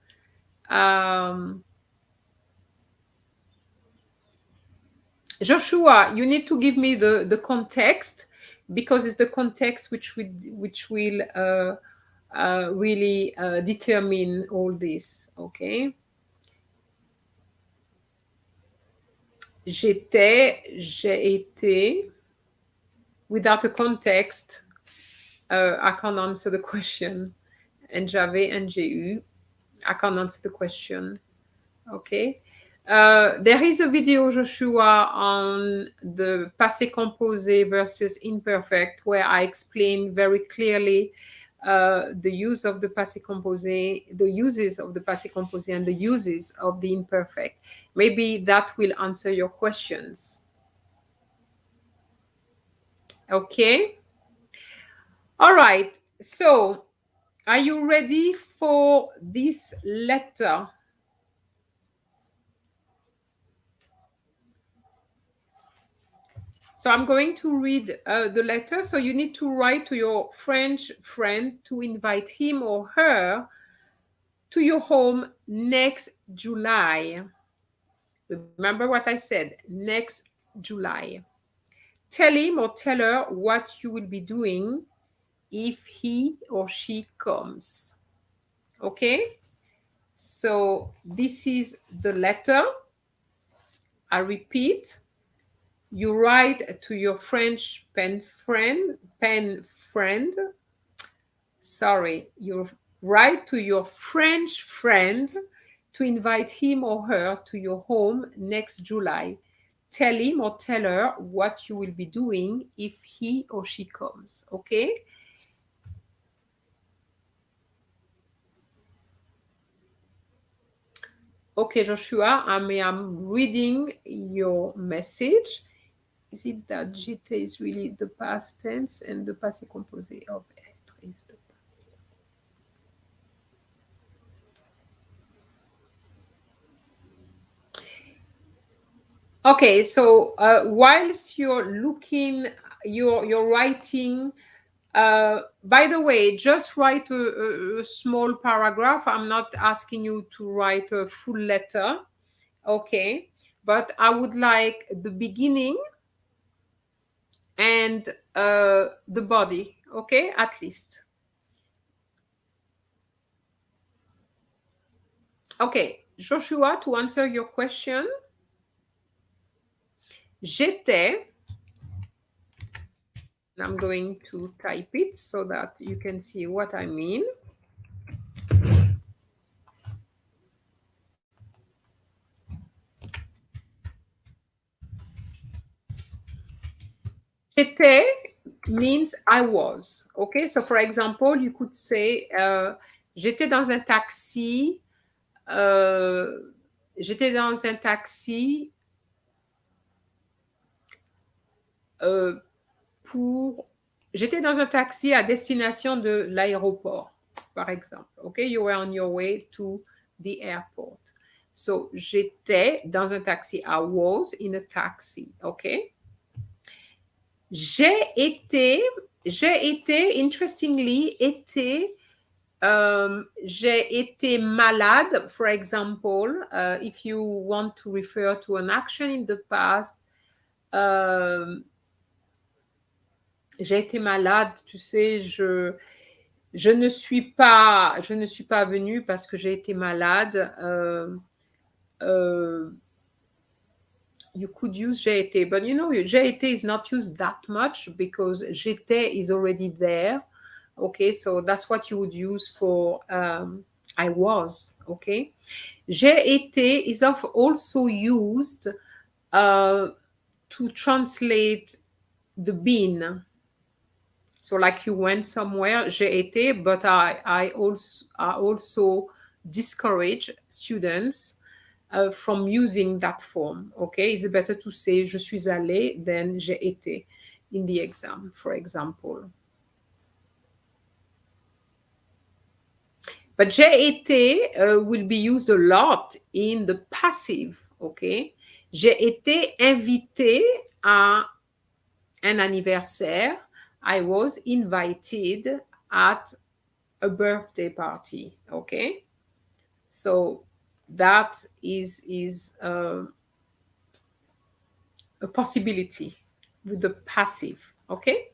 Joshua, you need to give me the context, because it's the context which will really determine all this. Okay. J'étais, j'ai été. Without a context, I can't answer the question. And j'avais and j'ai eu, I can't answer the question. Okay. There is a video, Joshua, on the passé composé versus imperfect, where I explain very clearly the use of the passé composé, the uses of the passé composé, and the uses of the imperfect. Maybe that will answer your questions. Okay. All right. So, are you ready for this letter? So I'm going to read the letter. So you need to write to your French friend to invite him or her to your home next July. Remember what I said, next July. Tell him or tell her what you will be doing if he or she comes. Okay? So this is the letter. I repeat. You write to your French pen friend. Sorry, you write to your French friend to invite him or her to your home next July. tell him or tell her what you will be doing if he or she comes, okay? Okay, Joshua, I'm reading your message. Is it that j'étais is really the past tense and the passé composé of être is the past? Okay, so whilst you're looking, you're writing. By the way, just write a small paragraph. I'm not asking you to write a full letter, okay? But I would like the beginning and the body, okay? At least. Okay, Joshua, to answer your question, j'étais, I'm going to type it so that you can see what I mean. J'étais means I was. Okay, so for example, you could say j'étais dans un taxi. J'étais dans un taxi pour. J'étais dans un taxi à destination de l'aéroport, par exemple. Okay, you were on your way to the airport. So j'étais dans un taxi. I was in a taxi. Okay. J'ai été, interestingly, j'ai été malade, for example, if you want to refer to an action in the past, j'ai été malade, tu sais, je ne suis pas venue parce que j'ai été malade. You could use j'ai été, but you know, j'ai été is not used that much because j'étais is already there. Okay, so that's what you would use for I was. Okay, j'ai été is also used to translate the been. So like you went somewhere, j'ai été, but I also discourage students from using that form. Okay, it's better to say je suis allé than j'ai été in the exam, for example. But j'ai été will be used a lot in the passive. Okay, j'ai été invité à un anniversaire. I was invited at a birthday party. Okay, so that is a possibility with the passive. Okay.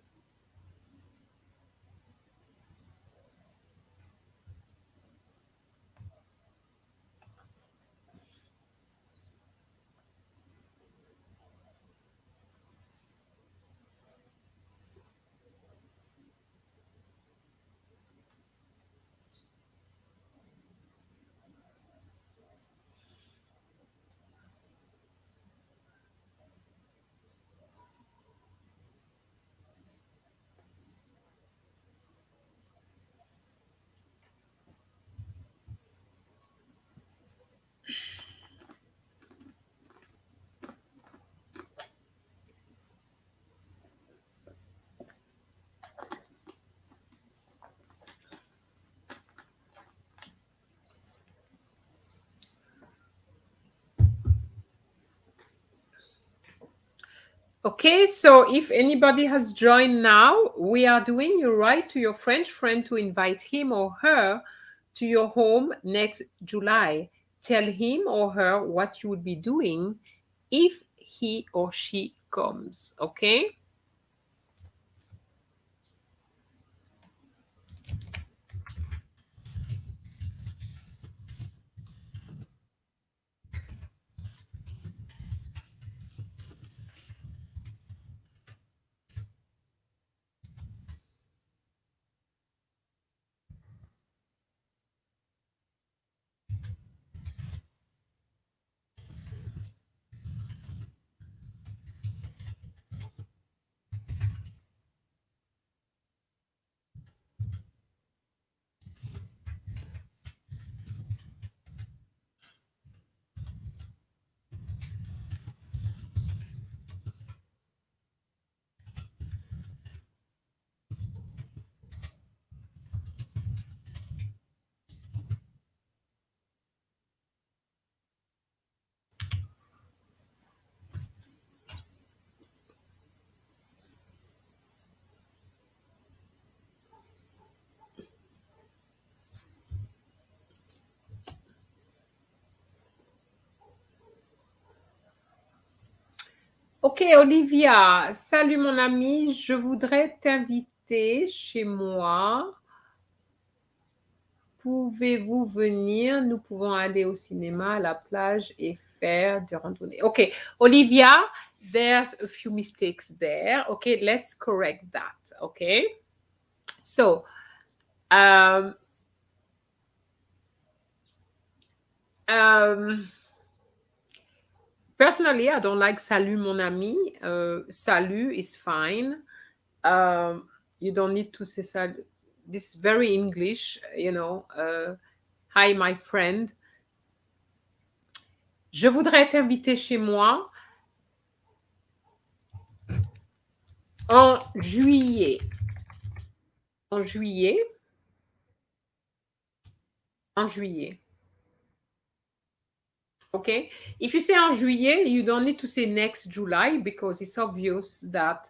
Okay, so if anybody has joined now, we are doing you write to your French friend to invite him or her to your home next July. Tell him or her what you would be doing if he or she comes. Okay. Ok, Olivia. Salut mon ami. Je voudrais t'inviter chez moi. Pouvez-vous venir? Nous pouvons aller au cinéma, à la plage et faire des randonnées. Ok, Olivia, there's a few mistakes there. Okay, let's correct that. Okay, so um, um, personally, I don't like salut mon ami. Salut is fine. You don't need to say salut. This is very English, you know. Hi, my friend. Je voudrais t'inviter chez moi en juillet. En juillet. En juillet. Okay. If you say en juillet, you don't need to say next July because it's obvious that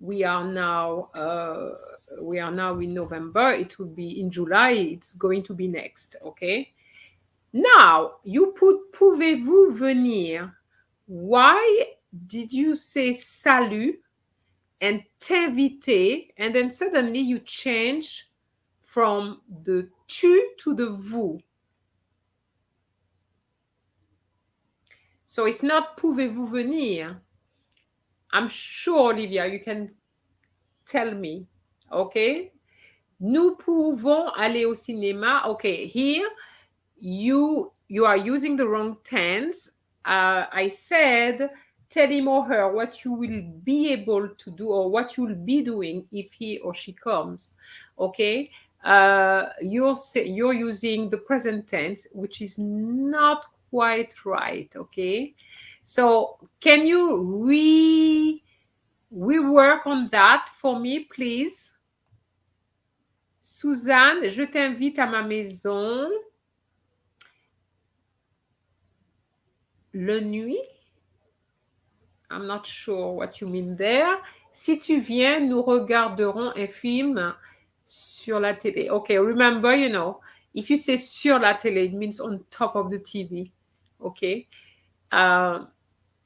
we are now in November. It will be in July. It's going to be next. Okay. Now you put pouvez-vous venir? Why did you say salut and t'inviter and then suddenly you change from the tu to the vous? So it's not pouvez-vous venir? I'm sure, Olivia, you can tell me. Okay? Nous pouvons aller au cinéma. Okay, here you are using the wrong tense. I said tell him or her what you will be able to do or what you'll be doing if he or she comes. Okay? You're using the present tense, which is not quite right. Okay? So can you rework on that for me, please? Suzanne, je t'invite à ma maison le nuit. I'm not sure what you mean there. Si tu viens, nous regarderons un film sur la télé. Okay, remember, you know, if you say sur la télé, it means on top of the TV. Okay?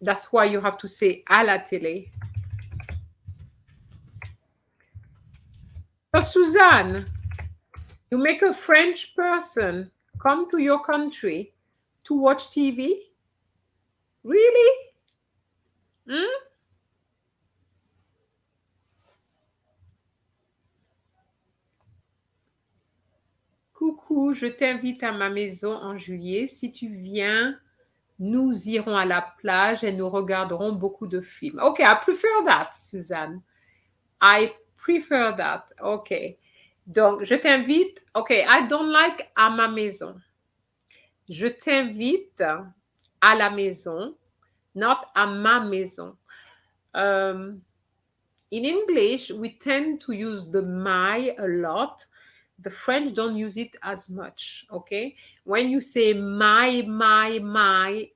That's why you have to say à la télé. So, Suzanne, you make a French person come to your country to watch TV? Really? Hmm? Coucou, je t'invite à ma maison en juillet. Si tu viens, nous irons à la plage et nous regarderons beaucoup de films. Okay, I prefer that, Suzanne. I prefer that. Okay. Donc, je t'invite. Okay, I don't like à ma maison. Je t'invite à la maison, not à ma maison. In English, we tend to use the my a lot. The French don't use it as much, okay? When you say my,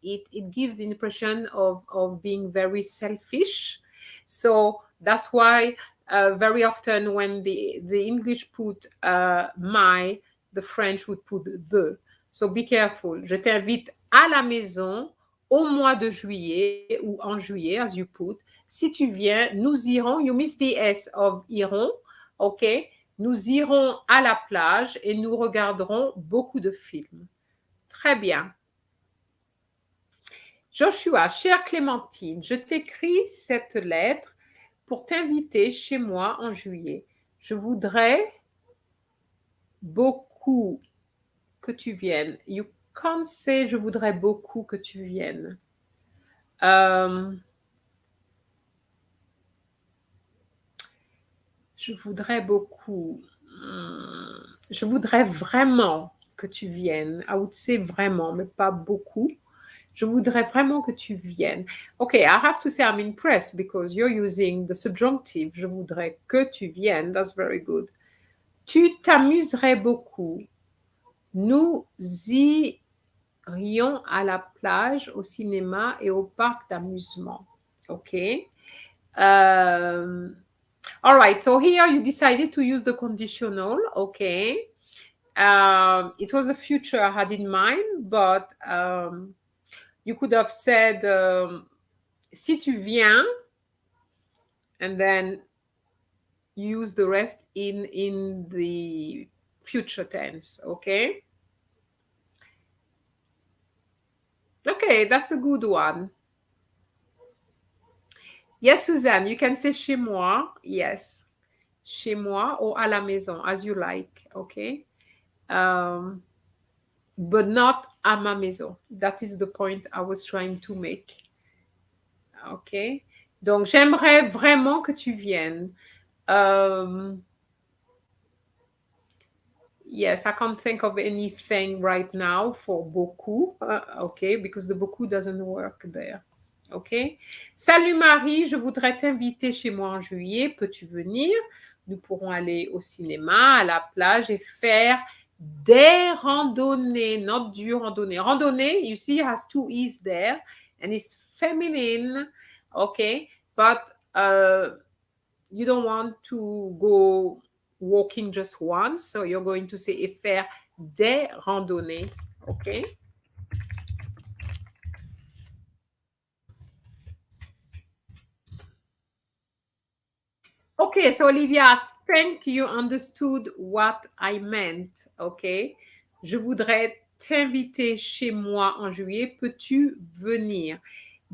it gives the impression of being very selfish. So that's why very often when the English put my, the French would put the. So be careful. Je t'invite à la maison au mois de juillet ou en juillet, as you put. Si tu viens, nous irons, you miss the S of irons, okay? Nous irons à la plage et nous regarderons beaucoup de films. Très bien. Joshua, chère Clémentine, je t'écris cette lettre pour t'inviter chez moi en juillet. Je voudrais beaucoup que tu viennes. You can't say je voudrais beaucoup que tu viennes. Je voudrais beaucoup. Je voudrais vraiment que tu viennes. I would say vraiment, mais pas beaucoup. Je voudrais vraiment que tu viennes. Okay, I have to say I'm impressed because you're using the subjunctive. Je voudrais que tu viennes. That's very good. Tu t'amuserais beaucoup. Nous irions à la plage, au cinéma et au parc d'amusement. Okay. All right, so here you decided to use the conditional, okay. It was the future I had in mind, but you could have said Si tu viens, and then use the rest in the future tense, okay? Okay, that's a good one. Yes, Suzanne, you can say chez moi. Yes, chez moi or à la maison, as you like, okay? But not à ma maison. That is the point I was trying to make. Okay? Donc, j'aimerais vraiment que tu viennes. Yes, I can't think of anything right now for beaucoup, okay, because the beaucoup doesn't work there. OK? Salut Marie, je voudrais t'inviter chez moi en juillet. Peux-tu venir? Nous pourrons aller au cinéma, à la plage et faire des randonnées, not du randonnée. Randonnée, you see, has two E's there and it's feminine, okay? But you don't want to go walking just once, so you're going to say et faire des randonnées, okay? Okay, so Olivia, I think you understood what I meant, okay? Je voudrais t'inviter chez moi en juillet. Peux-tu venir?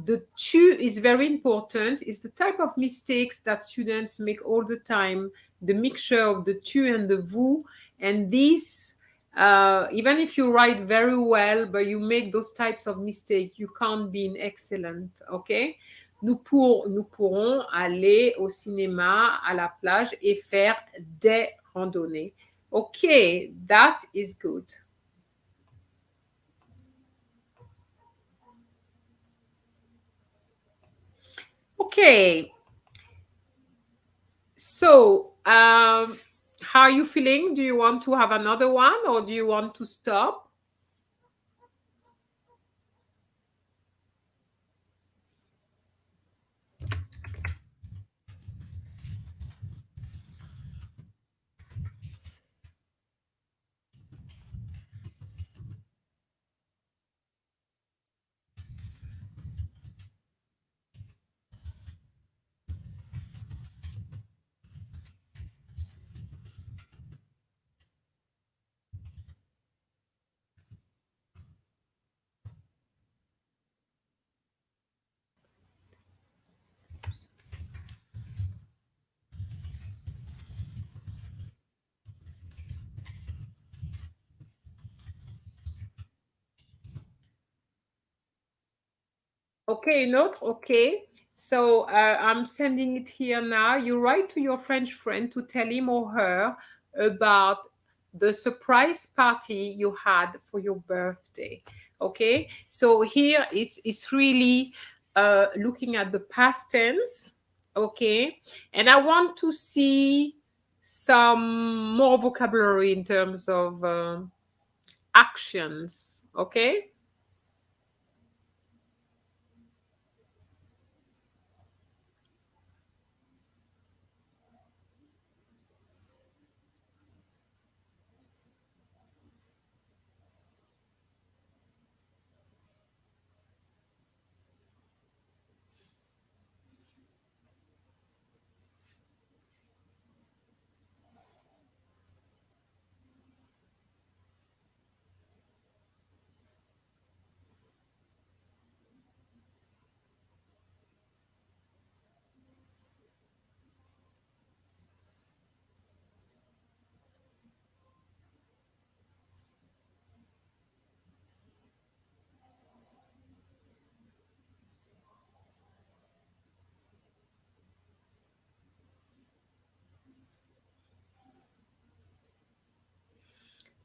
The tu is very important. It's the type of mistakes that students make all the time, the mixture of the tu and the vous. And this, even if you write very well, but you make those types of mistakes, you can't be an excellent, okay? Nous pourrons aller au cinéma, à la plage et faire des randonnées. Okay, that is good. Okay. So, how are you feeling? Do you want to have another one or do you want to stop? Okay, note, okay. So I'm sending it here now. You write to your French friend to tell him or her about the surprise party you had for your birthday. Okay, so here it's really looking at the past tense. Okay, and I want to see some more vocabulary in terms of actions. Okay.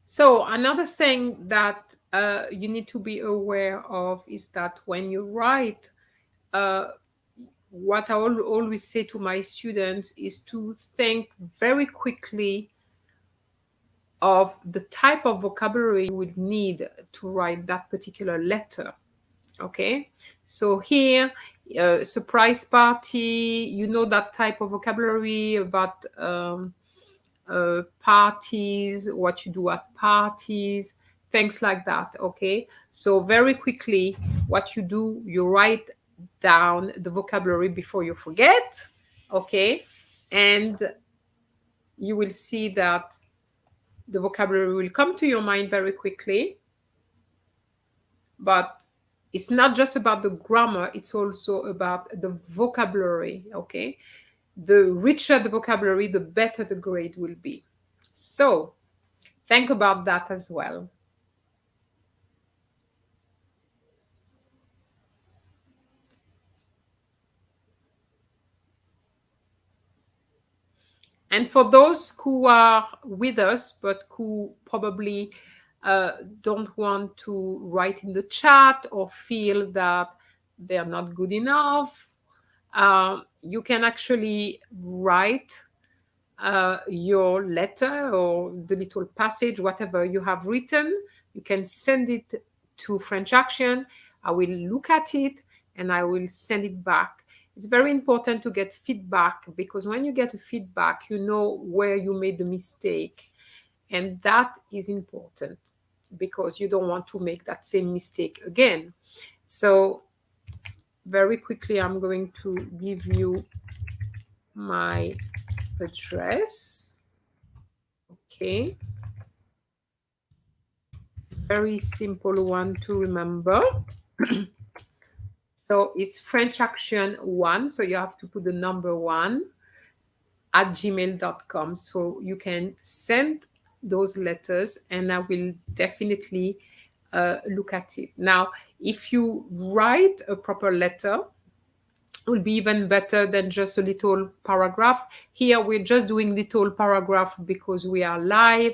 So another thing that you need to be aware of is that when you write, what I always say to my students is to think very quickly of the type of vocabulary you would need to write that particular letter. Okay, so here, surprise party, you know that type of vocabulary about parties, what you do at parties, things like that. Okay, so very quickly, what you do, you write down the vocabulary before you forget, okay? And you will see that the vocabulary will come to your mind very quickly. But it's not just about the grammar, it's also about the vocabulary, okay? The richer the vocabulary, the better the grade will be. So think about that as well. And for those who are with us, but who probably don't want to write in the chat or feel that they're not good enough, you can actually write your letter or the little passage, whatever you have written. You can send it to French Action. I will look at it and I will send it back. It's very important to get feedback, because when you get a feedback, you know where you made the mistake. And that is important because you don't want to make that same mistake again. So very quickly, I'm going to give you my address. Okay. Very simple one to remember. So it's French Action 1. So you have to put the number 1 at gmail.com. So you can send those letters and I will definitely look at it. Now, if you write a proper letter, it will be even better than just a little paragraph. Here, we're just doing little paragraph because we are live.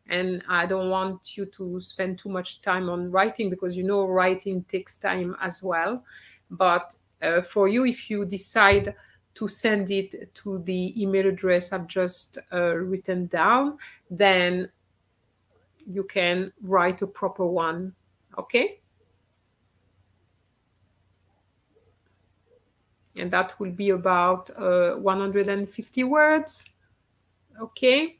And I don't want you to spend too much time on writing, because you know writing takes time as well. But for you, if you decide to send it to the email address I've just written down, then you can write a proper one, okay? And that will be about 150 words, okay?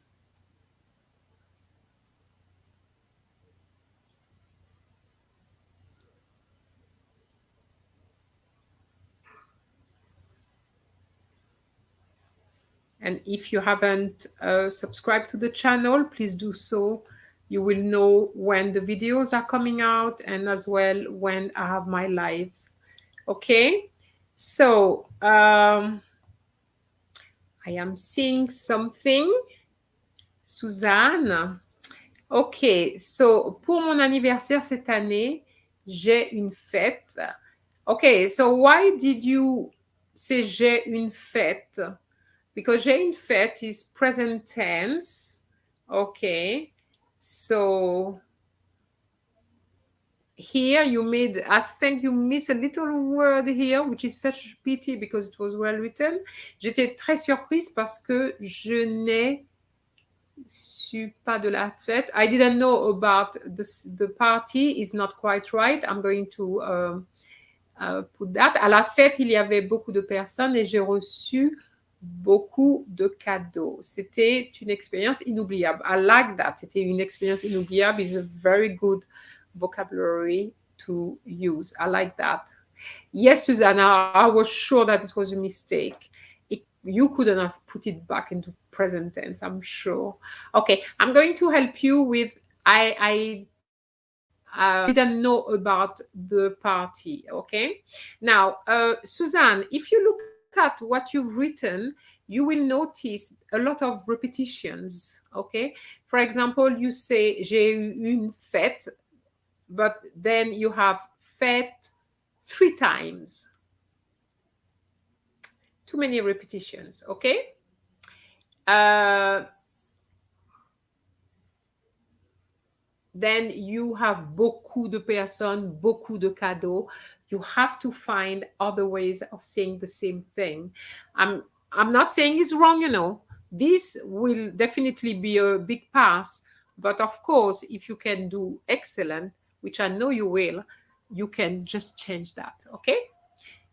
And if you haven't subscribed to the channel, please do so. You will know when the videos are coming out and as well when I have my lives. Okay, so I am seeing something. Suzanne. Ok, so pour mon anniversaire cette année, j'ai une fête. Okay, so why did you say j'ai une fête? Because j'ai une fête is present tense. Okay, so here you made, I think you missed a little word here, which is such a pity because it was well written. J'étais très surprise parce que je n'ai su pas de la fête. I didn't know about the party is not quite right. I'm going to put that. À la fête, il y avait beaucoup de personnes et j'ai reçu beaucoup de cadeaux. C'était une expérience inoubliable. I like that. C'était une expérience inoubliable is a very good vocabulary to use. I like that. Yes, Susanna, I was sure that it was a mistake. You couldn't have put it back into present tense, I'm sure. Okay, I'm going to help you with, I didn't know about the party, okay? Now, Suzanne, if you look at what you've written, you will notice a lot of repetitions, okay? For example, you say, j'ai eu une fête, but then you have fête 3 times. Too many repetitions, okay? Then you have beaucoup de personnes, beaucoup de cadeaux. You have to find other ways of saying the same thing. I'm not saying it's wrong, you know. This will definitely be a big pass. But of course, if you can do excellent, which I know you will, you can just change that, okay?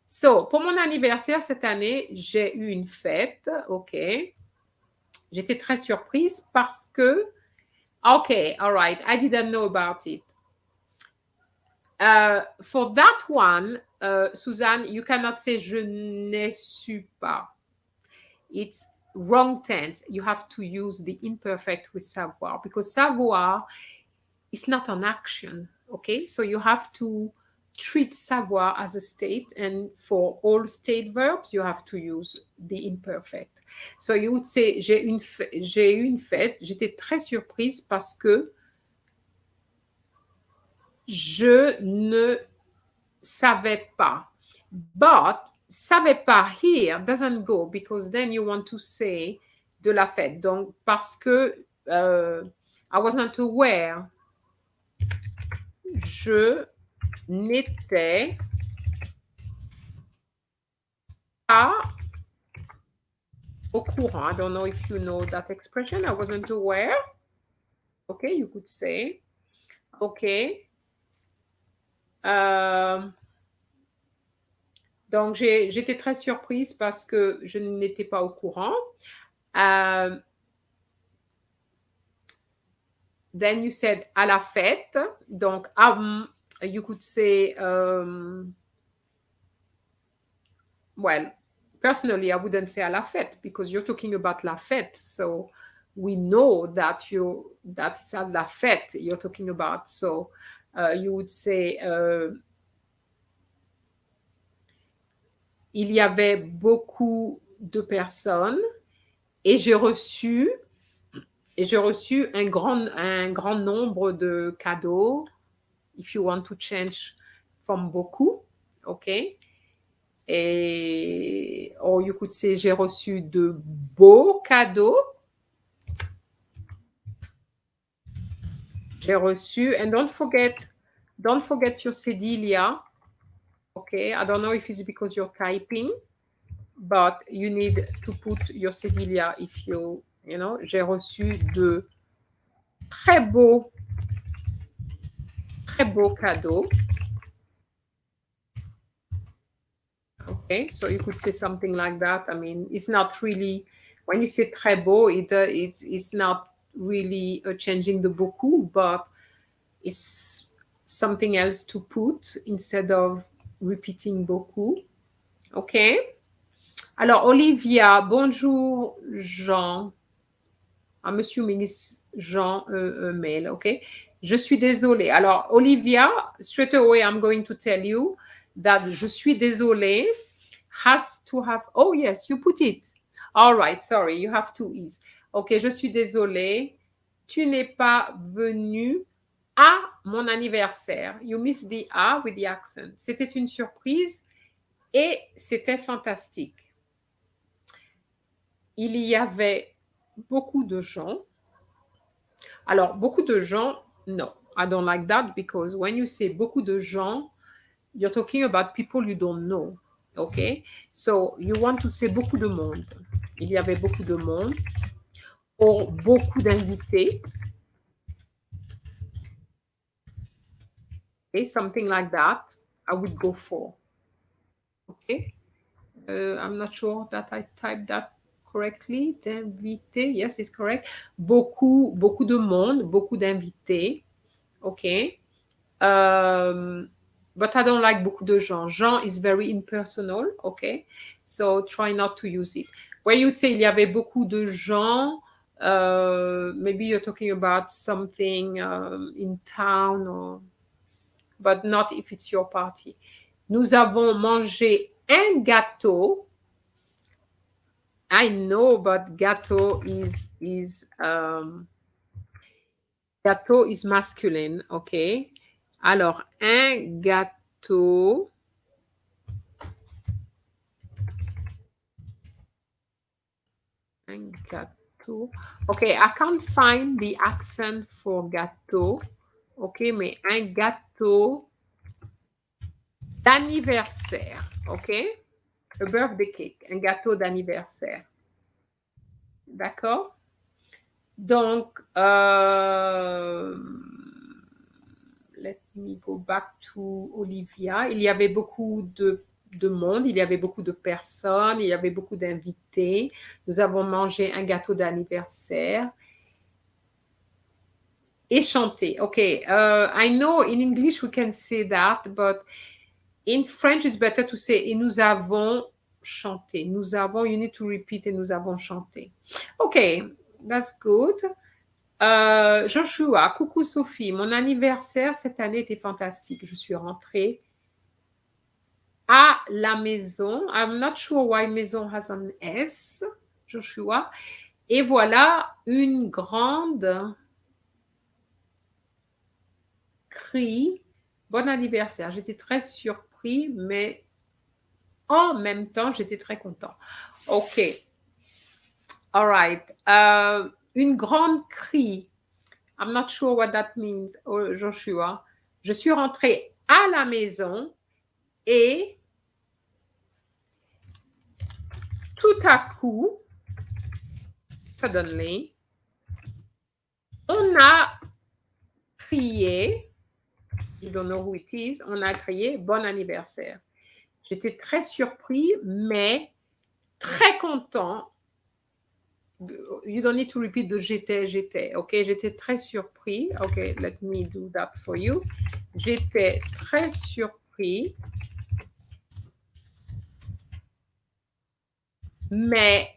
So, pour mon anniversaire cette année, j'ai eu une fête, ok. J'étais très surprise parce que, okay, all right, I didn't know about it. For that one, Suzanne, you cannot say je n'ai su pas. It's wrong tense. You have to use the imperfect with savoir because savoir is not an action. Okay, so you have to treat savoir as a state, and for all state verbs, you have to use the imperfect. So you would say j'ai eu une fête. J'étais très surprise parce que je ne savais pas. But savais pas here doesn't go because then you want to say de la fête. Donc, parce que I was not aware. Je n'étais pas au courant. I don't know if you know that expression. I wasn't aware. Okay, you could say. Okay. Donc, j'étais très surprise parce que je n'étais pas au courant. Then you said à la fête. Donc, you could say, well, personally, I wouldn't say à la fête because you're talking about la fête. So we know that it's at la fête you're talking about. So you would say, il y avait beaucoup de personnes et j'ai reçu un grand nombre de cadeaux. If you want to change from beaucoup, okay? Or you could say j'ai reçu de beaux cadeaux. J'ai reçu, and don't forget your cédilia. Okay, I don't know if it's because you're typing, but you need to put your cédilia if you know, j'ai reçu de très beaux cadeaux. Okay, so you could say something like that. I mean, it's not really, when you say très beau, it's not really changing the beaucoup, but it's something else to put instead of repeating beaucoup. Okay. Alors, Olivia, bonjour, Jean. I'm assuming it's Jean mail, okay? Je suis désolée. Alors, Olivia, straight away, I'm going to tell you that je suis désolée has to have, oh yes, you put it. All right, sorry, you have two E's. Okay, je suis désolée. Tu n'es pas venu à mon anniversaire. You missed the A with the accent. C'était une surprise et c'était fantastique. Il y avait beaucoup de gens. Alors, beaucoup de gens, no, I don't like that because when you say beaucoup de gens, you're talking about people you don't know. Okay? So, you want to say beaucoup de monde. Il y avait beaucoup de monde. Or, beaucoup d'invités. Okay? Something like that, I would go for. Okay? I'm not sure that I typed that correctly. D'invités, yes, it's correct. Beaucoup de monde, beaucoup d'invités. Okay. But I don't like beaucoup de gens. Gens is very impersonal. Okay. So try not to use it. Where you'd say il y avait beaucoup de gens, maybe you're talking about something in town, but not if it's your party. Nous avons mangé un gâteau. I know, but gâteau gâteau is masculine, ok? Alors, un gâteau. Un gâteau. Okay, I can't find the accent for gâteau. Ok, mais un gâteau d'anniversaire, ok? A birthday cake, un gâteau d'anniversaire. D'accord? Donc, let me go back to Olivia. Il y avait beaucoup de monde, il y avait beaucoup de personnes, il y avait beaucoup d'invités. Nous avons mangé un gâteau d'anniversaire et chanté. Okay, I know in English we can say that, but In French, it's better to say et nous avons chanté. Nous avons, you need to repeat et nous avons chanté. Okay, that's good. Joshua, coucou Sophie. Mon anniversaire cette année était fantastique. Je suis rentrée à la maison. I'm not sure why maison has an S, Joshua. Et voilà une grande cri. Bon anniversaire. J'étais très surpris, mais en même temps, j'étais très content. OK. All right. Une grande cri. I'm not sure what that means, Joshua. Je suis rentrée à la maison et tout à coup, suddenly, on a crié, you don't know who it is, on a crié bon anniversaire. J'étais très surpris, mais très content. You don't need to repeat the j'étais, ok? J'étais très surpris. Ok, let me do that for you. J'étais très surpris, mais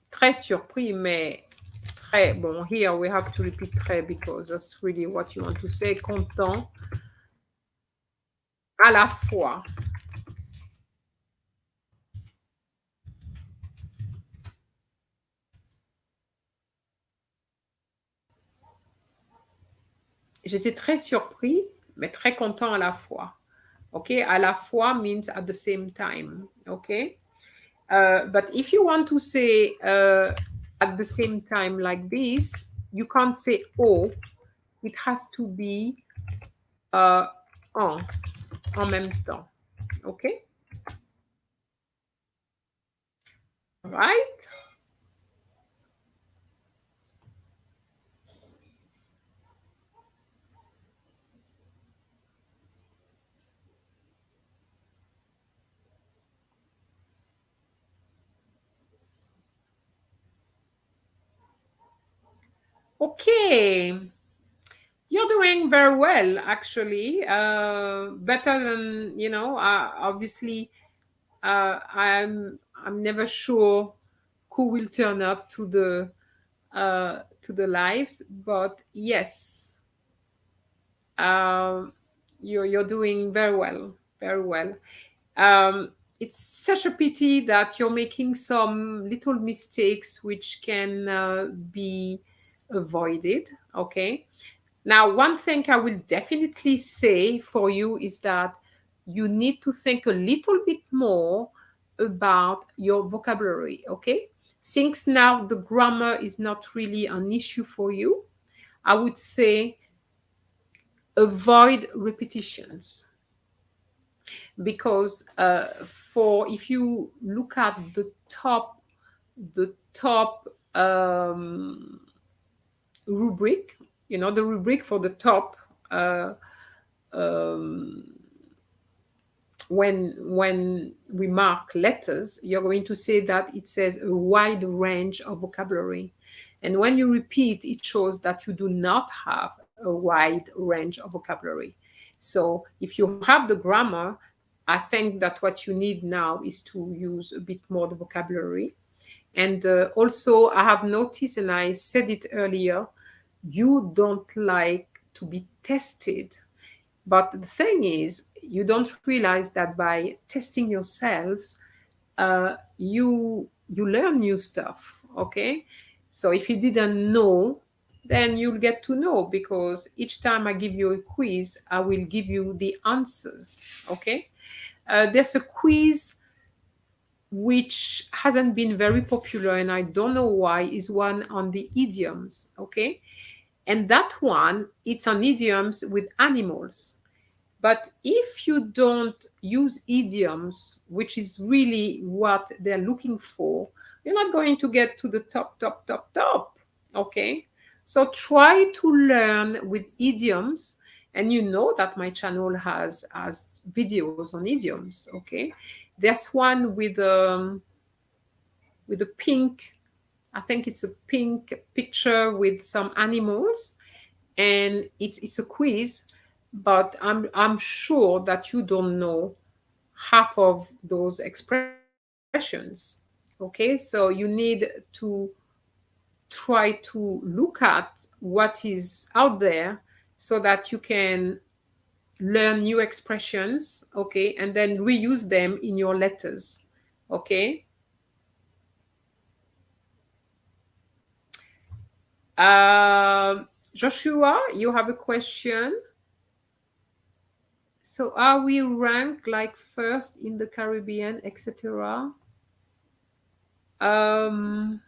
très surpris, mais très bon. Here we have to repeat très because that's really what you want to say. Content à la fois. J'étais très surpris, mais très content à la fois. Okay, à la fois means at the same time. Okay, but if you want to say at the same time like this, you can't say oh. It has to be en même temps. Okay, right? Okay, you're doing very well, actually. Better than obviously. I'm never sure who will turn up to the lives, but yes, you're doing very well, very well. It's such a pity that you're making some little mistakes which can be avoided. Okay. Now, one thing I will definitely say for you is that you need to think a little bit more about your vocabulary. Okay. Since now the grammar is not really an issue for you, I would say avoid repetitions, because for if you look at the top rubric, the rubric for the top, when we mark letters, you're going to say that it says a wide range of vocabulary, and when you repeat, it shows that you do not have a wide range of vocabulary. So if you have the grammar, I think that what you need now is to use a bit more the vocabulary. And also, I have noticed, and I said it earlier, you don't like to be tested. But the thing is, you don't realize that by testing yourselves, you learn new stuff. Okay, so if you didn't know, then you'll get to know, because each time I give you a quiz, I will give you the answers. Okay, there's a quiz which hasn't been very popular, and I don't know why, is one on the idioms. Okay, and that one, it's on idioms with animals. But if you don't use idioms, which is really what they're looking for, you're not going to get to the top. Okay? So try to learn with idioms. And you know that my channel has videos on idioms. Okay? There's one with a pink, I think it's a pink picture with some animals. and it's a quiz, but I'm sure that you don't know half of those expressions. Okay, so you need to try to look at what is out there so that you can learn new expressions, okay, and then reuse them in your letters, okay. Joshua, you have a question. So are we ranked like first in the Caribbean, etc.? Um,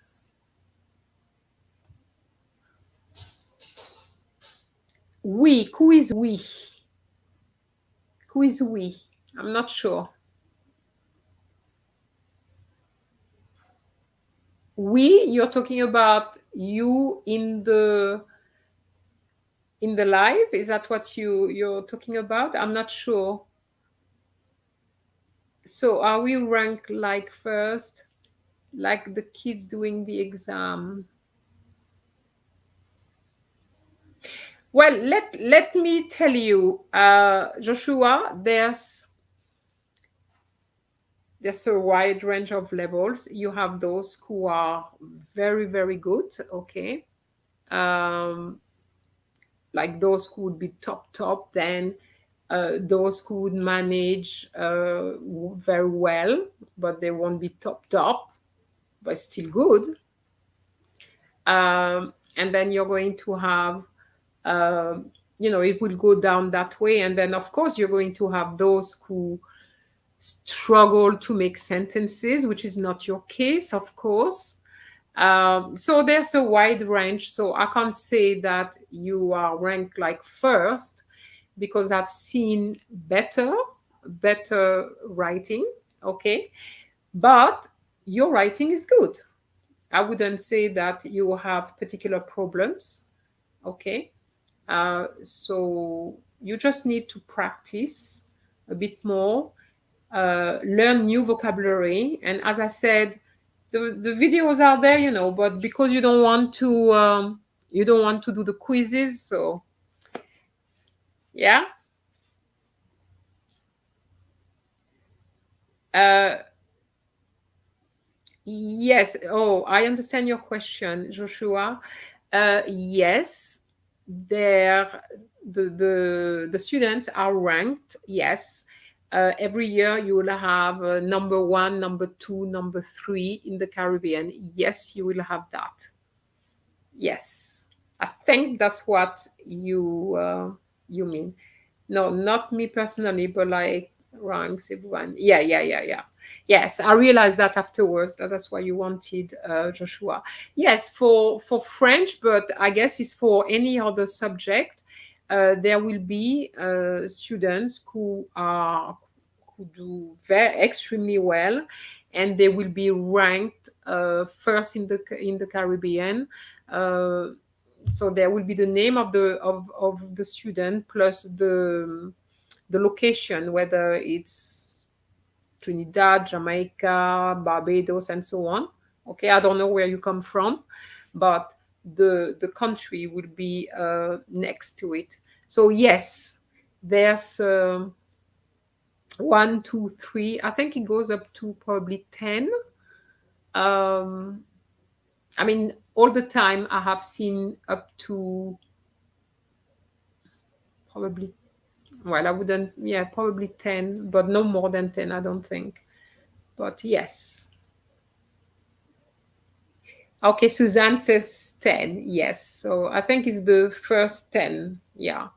we, who is we? Who is we? I'm not sure. We, you're talking about you in the live? Is that what you're talking about? I'm not sure. So are we ranked like first, like the kids doing the exam? Well, let me tell you, Joshua, there's a wide range of levels. You have those who are very, very good, okay? Um, like those who would be top, then those who would manage very well, but they won't be top, but still good. And then you're going to have, it will go down that way. And then, of course, you're going to have those who struggle to make sentences, which is not your case, of course. So there's a wide range. So I can't say that you are ranked like first because I've seen better writing, okay? But your writing is good. I wouldn't say that you have particular problems, okay? So you just need to practice a bit more, learn new vocabulary. And as I said, the videos are there, but because you don't want to do the quizzes, so yeah. Uh, yes. Oh, I understand your question, Joshua. Yes, there the students are ranked. Yes, every year you will have number one, number two, number three in the Caribbean. Yes, you will have that. Yes, I think that's what you mean. No, not me personally, but like ranks everyone. Yeah. Yes, I realized that afterwards. That's why you wanted Joshua. Yes, for French, but I guess it's for any other subject. There will be students who do very extremely well, and they will be ranked first in the Caribbean. Uh, so there will be the name of the student plus the location, whether it's Trinidad, Jamaica, Barbados, and so on. Okay, I don't know where you come from, but the country will be next to it. So yes, there's one, two, three. I think it goes up to probably 10. Um, I mean, all the time I have seen up to probably, well, I wouldn't, yeah, probably 10, but no more than 10, I don't think. But yes. Okay, Suzanne says 10. Yes. So I think it's the first 10. Yeah.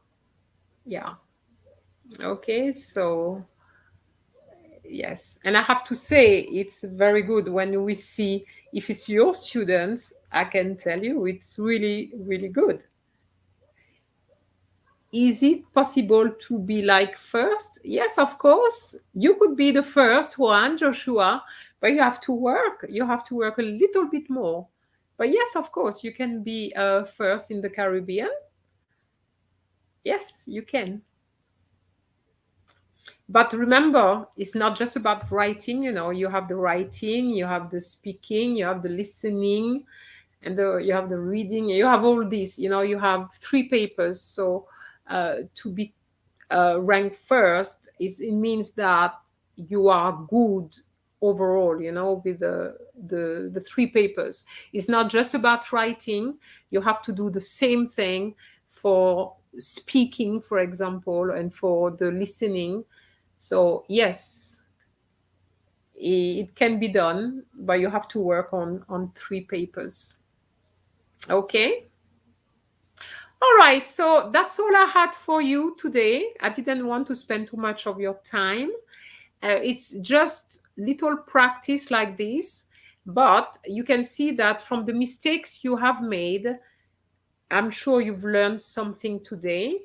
Yeah. Okay. So yes. And I have to say, it's very good when we see if it's your students, I can tell you it's really, really good. Is it possible to be like first? Yes, of course. You could be the first one, Joshua, but you have to work. You have to work a little bit more. But yes, of course, you can be first in the Caribbean. Yes, you can. But remember, it's not just about writing. You have the writing, you have the speaking, you have the listening, and you have the reading, you have all this, you know, you have 3 papers. So to be ranked first it means that you are good overall, you know, with the 3 papers. It's not just about writing. You have to do the same thing for speaking, for example, and for the listening. So yes, it can be done, but you have to work on 3 papers. Okay. All right, so that's all I had for you today. I didn't want to spend too much of your time. It's just little practice like this, but you can see that from the mistakes you have made, I'm sure you've learned something today.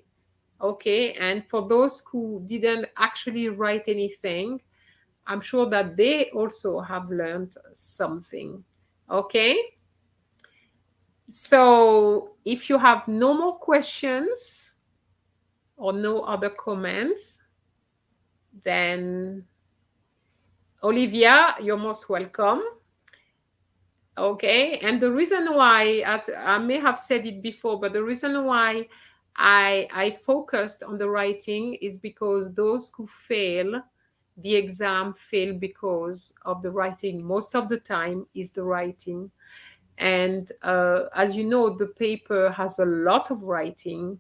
Okay, and for those who didn't actually write anything, I'm sure that they also have learned something. Okay. So if you have no more questions or no other comments, then Olivia, you're most welcome. Okay, and the reason why, I may have said it before, but the reason why I focused on the writing is because those who fail the exam fail because of the writing. Most of the time is the writing. And as you know, the paper has a lot of writing.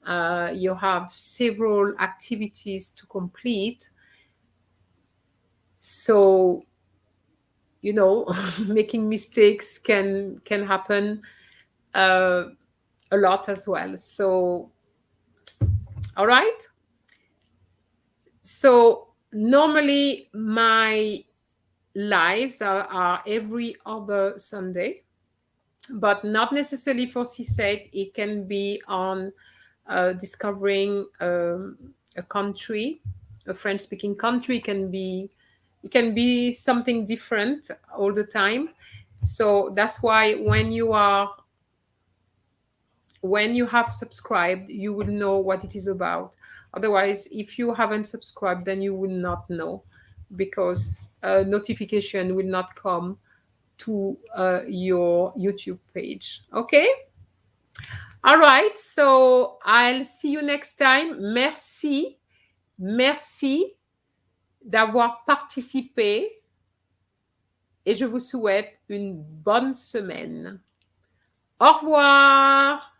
You have several activities to complete. So, you know, making mistakes can happen a lot as well. So, all right. So normally my lives are every other Sunday, but not necessarily for CSEC. It can be on discovering a country, a French-speaking country. It can be something different all the time. So that's why when you have subscribed, you will know what it is about. Otherwise, if you haven't subscribed, then you will not know, because a notification will not come to your YouTube page. Okay? All right. So I'll see you next time. Merci. Merci d'avoir participé et je vous souhaite une bonne semaine. Au revoir.